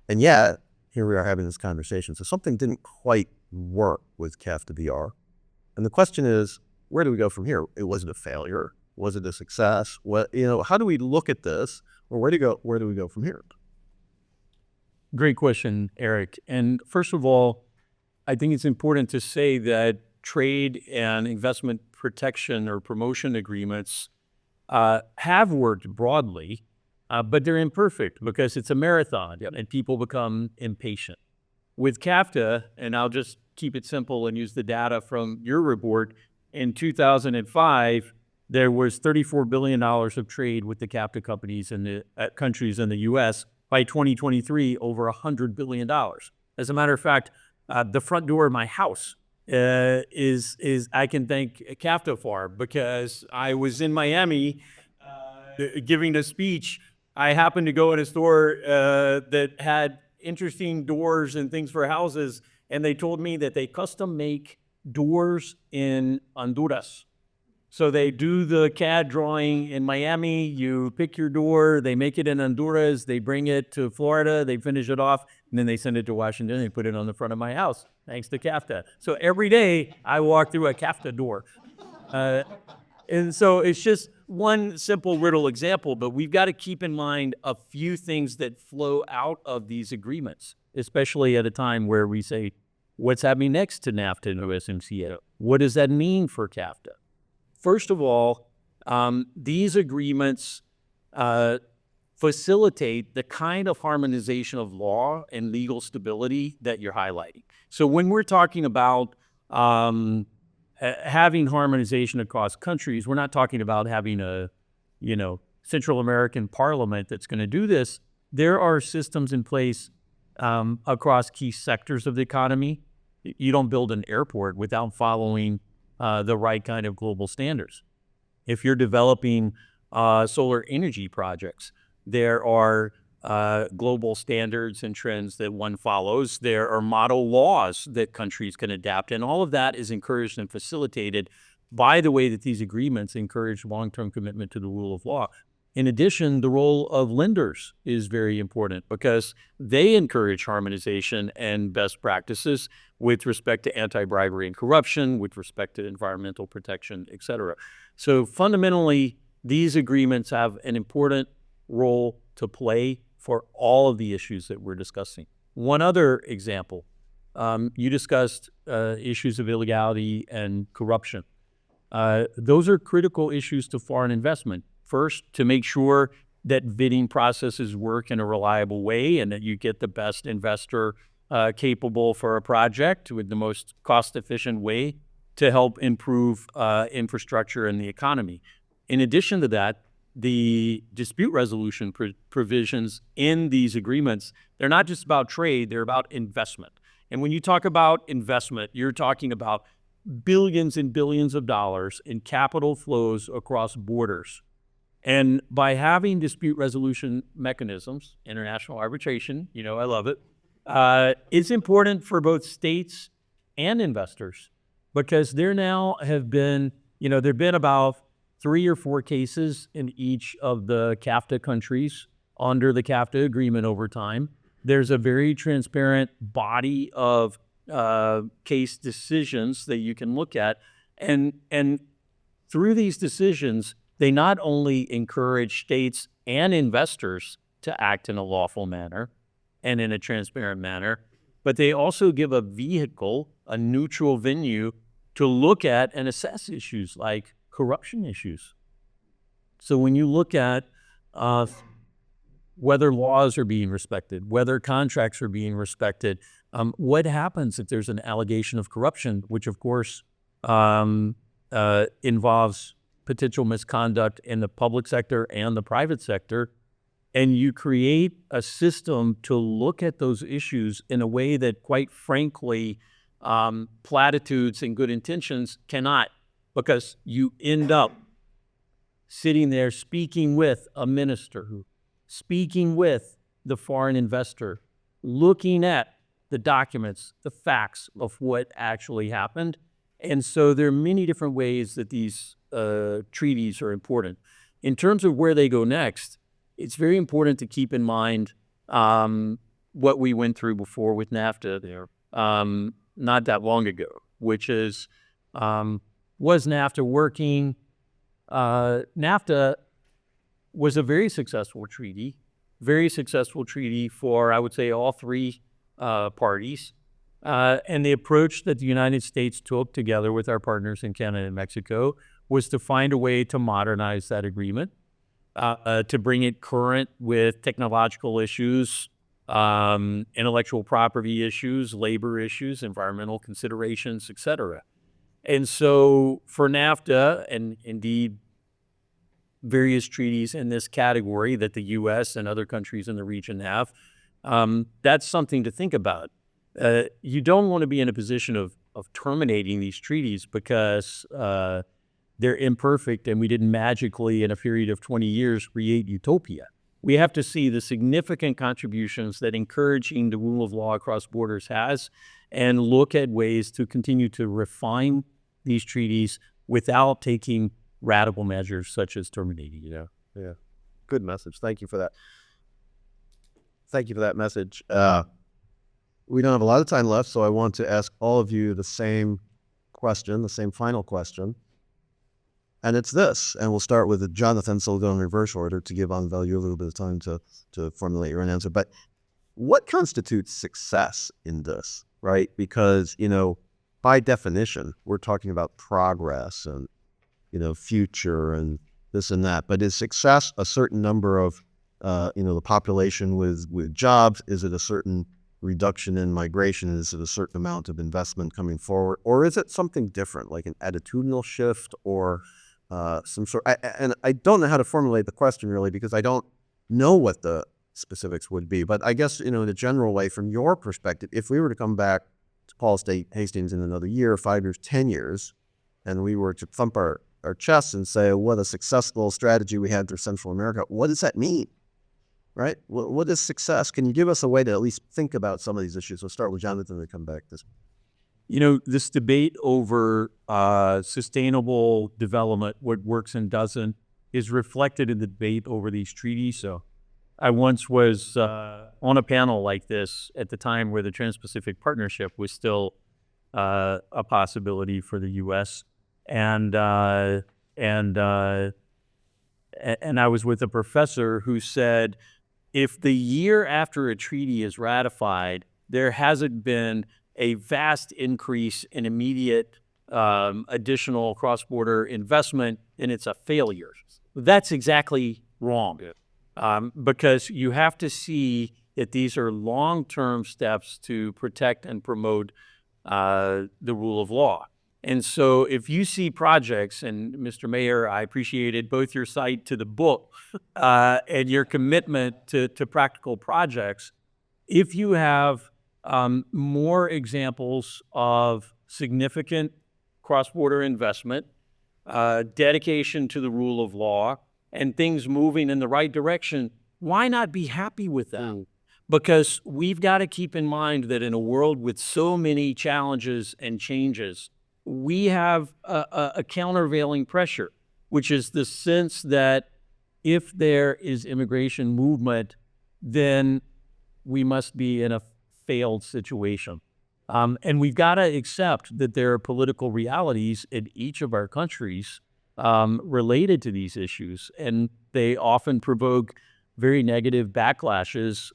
Speaker 2: And yet, here we are having this conversation. So something didn't quite work with CAF to DR. And the question is, where do we go from here? Was it a failure? Was it a success? How do we look at this? Or where do we go from here?
Speaker 1: Great question, Eric. And first of all, I think it's important to say that trade and investment protection or promotion agreements have worked broadly, but they're imperfect because it's a marathon and people become impatient. With CAFTA, and I'll just keep it simple and use the data from your report, in 2005, there was $34 billion of trade with the CAFTA companies in the countries in the U.S. By 2023, over $100 billion. As a matter of fact, the front door of my house is I can thank CAFTA for, because I was in Miami giving a speech. I happened to go in a store that had interesting doors and things for houses, and they told me that they custom make doors in Honduras. So they do the CAD drawing in Miami, you pick your door, they make it in Honduras, they bring it to Florida, they finish it off, and then they send it to Washington, they put it on the front of my house, thanks to CAFTA. So every day I walk through a CAFTA door. And so it's just one simple riddle example, but we've got to keep in mind a few things that flow out of these agreements, especially at a time where we say, what's happening next to NAFTA and USMCA? What does that mean for CAFTA? First of all, these agreements facilitate the kind of harmonization of law and legal stability that you're highlighting. So when we're talking about having harmonization across countries, we're not talking about having a, Central American parliament that's going to do this. There are systems in place across key sectors of the economy. You don't build an airport without following the right kind of global standards. If you're developing solar energy projects, there are global standards and trends that one follows. There are model laws that countries can adapt, and all of that is encouraged and facilitated by the way that these agreements encourage long-term commitment to the rule of law. In addition, the role of lenders is very important because they encourage harmonization and best practices with respect to anti-bribery and corruption, with respect to environmental protection, et cetera. So fundamentally, these agreements have an important role to play for all of the issues that we're discussing. One other example, you discussed issues of illegality and corruption. Those are critical issues to foreign investment. First, to make sure that bidding processes work in a reliable way and that you get the best investor capable for a project with the most cost-efficient way to help improve infrastructure and the economy. In addition to that, the dispute resolution provisions in these agreements, they're not just about trade, they're about investment. And when you talk about investment, you're talking about billions and billions of dollars in capital flows across borders. And by having dispute resolution mechanisms, international arbitration, I love it, it's important for both states and investors because there now have been, there've been about 3 or 4 cases in each of the CAFTA countries under the CAFTA agreement over time. There's a very transparent body of case decisions that you can look at. And through these decisions, they not only encourage states and investors to act in a lawful manner and in a transparent manner, but they also give a vehicle, a neutral venue to look at and assess issues like corruption issues. So when you look at whether laws are being respected, whether contracts are being respected, what happens if there's an allegation of corruption, which of course involves potential misconduct in the public sector and the private sector, and you create a system to look at those issues in a way that, quite frankly, platitudes and good intentions cannot, because you end up sitting there speaking with a minister, speaking with the foreign investor, looking at the documents, the facts of what actually happened. And so there are many different ways that these treaties are important. In terms of where they go next, it's very important to keep in mind what we went through before with NAFTA there, not that long ago, which is, was NAFTA working? NAFTA was a very successful treaty for, I would say, all 3 parties. And the approach that the United States took together with our partners in Canada and Mexico was to find a way to modernize that agreement, to bring it current with technological issues, intellectual property issues, labor issues, environmental considerations, et cetera. And so for NAFTA, and indeed various treaties in this category that the U.S. and other countries in the region have, that's something to think about. You don't want to be in a position of terminating these treaties because they're imperfect and we didn't magically, in a period of 20 years, create utopia. We have to see the significant contributions that encouraging the rule of law across borders has and look at ways to continue to refine these treaties without taking radical measures such as terminating.
Speaker 2: Yeah. Good message. Thank you for that. Thank you for that message. We don't have a lot of time left, so I want to ask all of you the same question, the same final question. And it's this, and we'll start with Jonathan, so we'll go in reverse order to give Anabel you a little bit of time to formulate your own answer. But what constitutes success in this, right? Because, by definition, we're talking about progress and, future and this and that. But is success a certain number of, the population with jobs? Is it a certain reduction in migration? Is it a certain amount of investment coming forward? Or is it something different, like an attitudinal shift or some sort? And I don't know how to formulate the question really because I don't know what the specifics would be. But I guess, in a general way, from your perspective, if we were to come back to Paul State Hastings in another year, 5 years, 10 years, and we were to thump our chests and say, what a successful strategy we had through Central America, what does that mean? Right? What is success? Can you give us a way to at least think about some of these issues? We'll start with Jonathan and come back this.
Speaker 1: This debate over sustainable development, what works and doesn't, is reflected in the debate over these treaties. So I once was on a panel like this at the time where the Trans-Pacific Partnership was still a possibility for the U.S. And I was with a professor who said, if the year after a treaty is ratified, there hasn't been a vast increase in immediate additional cross-border investment, and it's a failure. That's exactly wrong, because you have to see that these are long-term steps to protect and promote the rule of law. And so if you see projects, and Mr. Mayor, I appreciated both your cite to the book and your commitment to practical projects, if you have more examples of significant cross-border investment, dedication to the rule of law, and things moving in the right direction, why not be happy with that? Because we've got to keep in mind that in a world with so many challenges and changes, we have a countervailing pressure, which is the sense that if there is immigration movement, then we must be in a failed situation. And we've got to accept that there are political realities in each of our countries related to these issues, and they often provoke very negative backlashes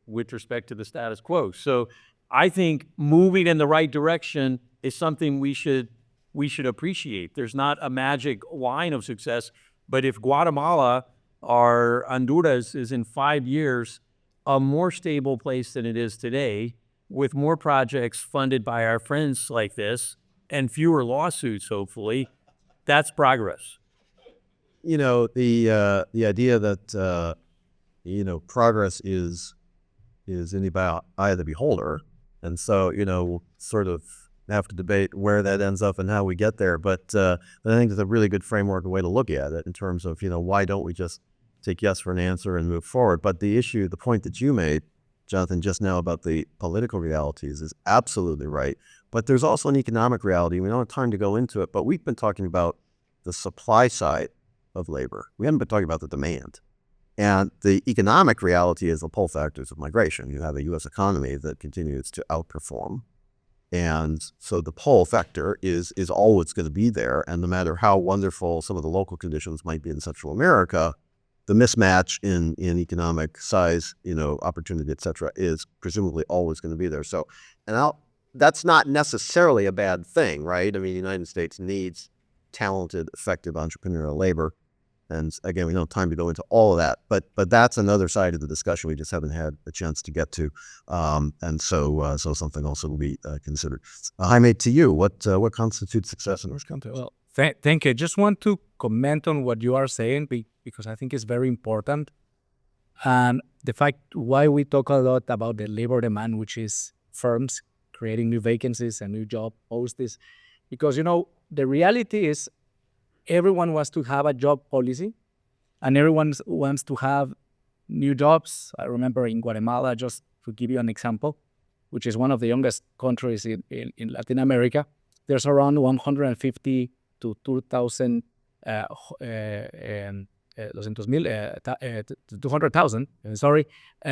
Speaker 1: with respect to the status quo. So I think moving in the right direction is something we should appreciate. There's not a magic line of success, but if Guatemala or Honduras is in 5 years a more stable place than it is today, with more projects funded by our friends like this and fewer lawsuits, hopefully, that's progress.
Speaker 2: The idea that progress is in the eye of the beholder. And so, we'll sort of have to debate where that ends up and how we get there. But I think it's a really good framework, a way to look at it in terms of, why don't we just take yes for an answer and move forward? But the point that you made, Jonathan, just now about the political realities is absolutely right. But there's also an economic reality. We don't have time to go into it, but we've been talking about the supply side of labor. We haven't been talking about the demand. And the economic reality is the pull factors of migration. You have a U.S. economy that continues to outperform. And so the pull factor is always going to be there. And no matter how wonderful some of the local conditions might be in Central America, the mismatch in economic size, opportunity, et cetera, is presumably always going to be there. So, that's not necessarily a bad thing, right? I mean, the United States needs talented, effective entrepreneurial labor. And again, we don't have time to go into all of that, but that's another side of the discussion we just haven't had a chance to get to. And so something also will be considered. Jaime, to you, what constitutes success in this context?
Speaker 5: Well, thank you. I just want to comment on what you are saying because I think it's very important. And the fact why we talk a lot about the labor demand, which is firms creating new vacancies and new job posts, because, the reality is everyone wants to have a job policy and everyone wants to have new jobs. I remember in Guatemala, just to give you an example, which is one of the youngest countries in Latin America, there's around 150 to 200,000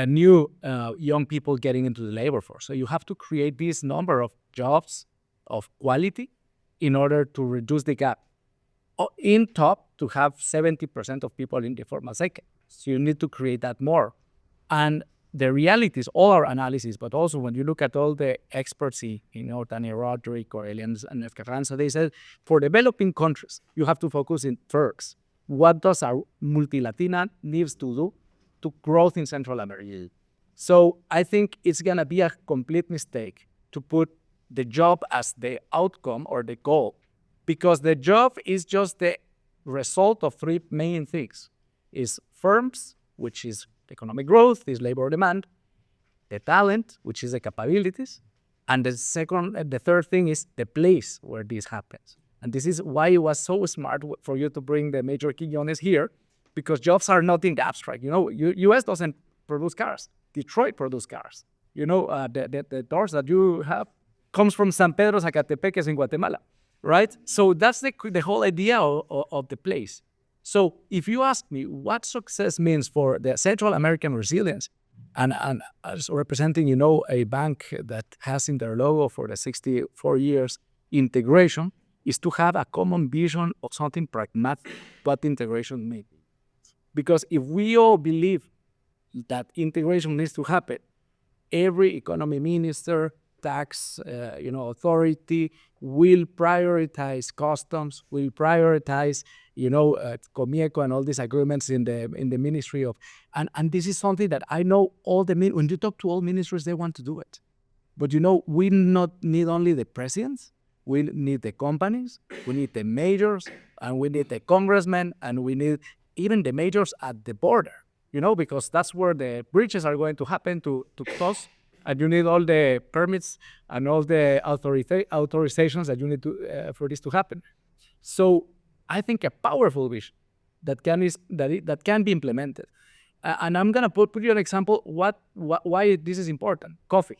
Speaker 5: new young people getting into the labor force. So you have to create this number of jobs of quality in order to reduce the gap. In top, to have 70% of people in the formal sector. So you need to create that more. And the reality is all our analysis, but also when you look at all the experts, Tanya Roderick or Elian and Efcarranza, they said for developing countries, you have to focus in first. What does our multi-Latina needs to do to growth in Central America? So I think it's going to be a complete mistake to put the job as the outcome or the goal, because the job is just the result of three main things. Is firms, which is economic growth, is labor demand, the talent, which is the capabilities, And the third thing is the place where this happens. And this is why it was so smart for you to bring the Major Quiñónez here, because jobs are not in the abstract. U.S. doesn't produce cars. Detroit produce cars. The doors that you have comes from San Pedro Zacatepeques in Guatemala, right? So that's the whole idea of the place. So if you ask me what success means for the Central American resilience, and as representing, a bank that has in their logo for the 64 years integration, is to have a common vision of something pragmatic, what integration may be. Because if we all believe that integration needs to happen, every economy minister, tax authority will prioritize customs, will prioritize Comieco and all these agreements in the Ministry of, and this is something that I know when you talk to all ministers, they want to do it. But we not need only the presidents, we need the companies, we need the majors, and we need the congressmen, and we need even the majors at the border, because that's where the bridges are going to happen to cross. And you need all the permits and all the authorizations that you need to for this to happen. So I think a powerful vision that can be implemented. And I'm gonna put you an example why this is important. Coffee.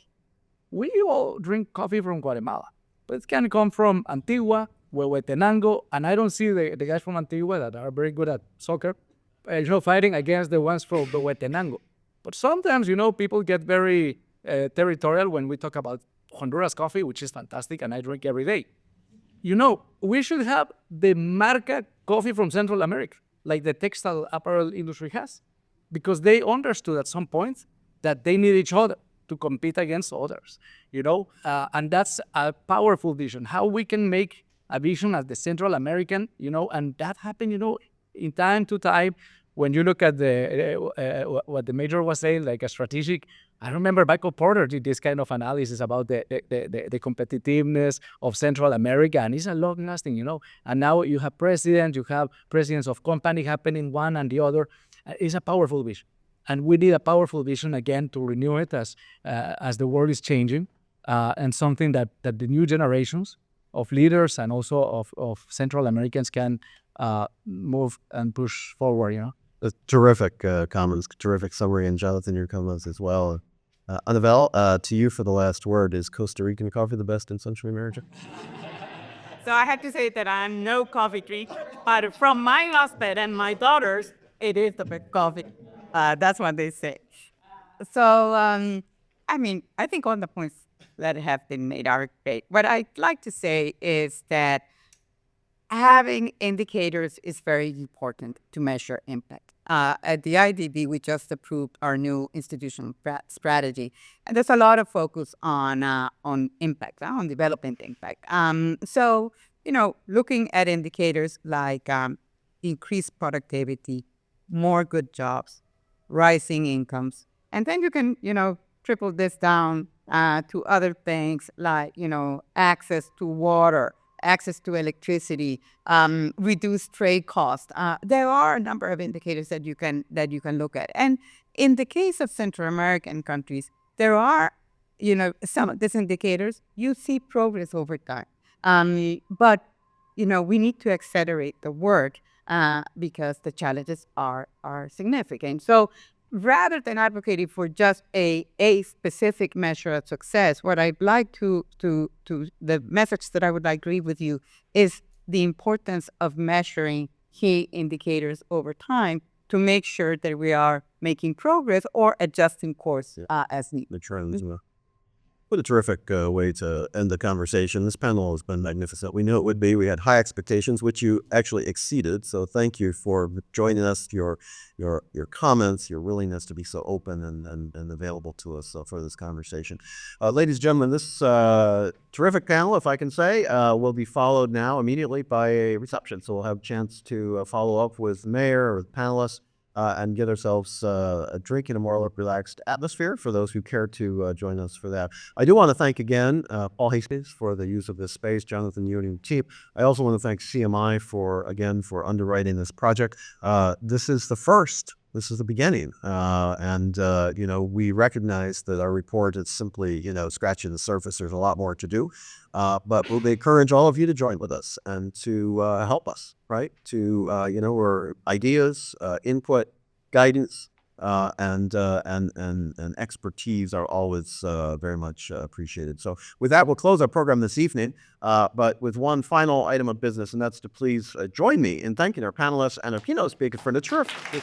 Speaker 5: We all drink coffee from Guatemala, but it can come from Antigua, Huehuetenango, and I don't see the guys from Antigua that are very good at soccer, fighting against the ones from Huehuetenango. But sometimes, people get very territorial when we talk about Honduras coffee, which is fantastic, and I drink every day. We should have the Marca coffee from Central America, like the textile apparel industry has, because they understood at some point that they need each other to compete against others, and that's a powerful vision. How we can make a vision as the Central American, and that happened, in time to time. When you look at what the major was saying, like a strategic, I remember Michael Porter did this kind of analysis about the competitiveness of Central America, and it's a long-lasting, And now you have presidents of company happening one and the other. It's a powerful vision, and we need a powerful vision again to renew it as the world is changing, and something that the new generations of leaders and also of Central Americans can move and push forward.
Speaker 2: Terrific comments, terrific summary, and Jonathan, your comments as well. Anabel, to you for the last word. Is Costa Rican coffee the best in Central America?
Speaker 4: So I have to say that I'm no coffee drinker, but from my husband and my daughters, it is the best coffee. That's what they say. So, I think all the points that have been made are great. What I'd like to say is that having indicators is very important to measure impact. At the IDB, we just approved our new institutional strategy, and there's a lot of focus on impact, on development impact. So, looking at indicators like increased productivity, more good jobs, rising incomes, and then you can, triple this down to other things like, access to water, access to electricity, reduced trade costs. There are a number of indicators that you can look at. And in the case of Central American countries, there are, some of these indicators, you see progress over time. But, we need to accelerate the work because the challenges are significant. So rather than advocating for just a specific measure of success, what I'd like to the message that I would like to leave with you is the importance of measuring key indicators over time to make sure that we are making progress or adjusting course as needed.
Speaker 2: The trends. What a terrific way to end the conversation. This panel has been magnificent. We knew it would be. We had high expectations, which you actually exceeded. So thank you for joining us, your comments, your willingness to be so open and available to us for this conversation. Ladies and gentlemen, this terrific panel, if I can say, will be followed now immediately by a reception. So we'll have a chance to follow up with the mayor or the panelists and get ourselves a drink in a more relaxed atmosphere for those who care to join us for that. I do want to thank again Paul Hastings for the use of this space, Jonathan, you and your team. I also want to thank CMI for underwriting this project. This is the first This is the beginning. We recognize that our report is simply, scratching the surface. There's a lot more to do. But we'll encourage all of you to join with us and to help us, right? We're ideas, input, guidance, and expertise are always very much appreciated. So with that, we'll close our program this evening, but with one final item of business, and that's to please join me in thanking our panelists and our keynote speaker for the terrific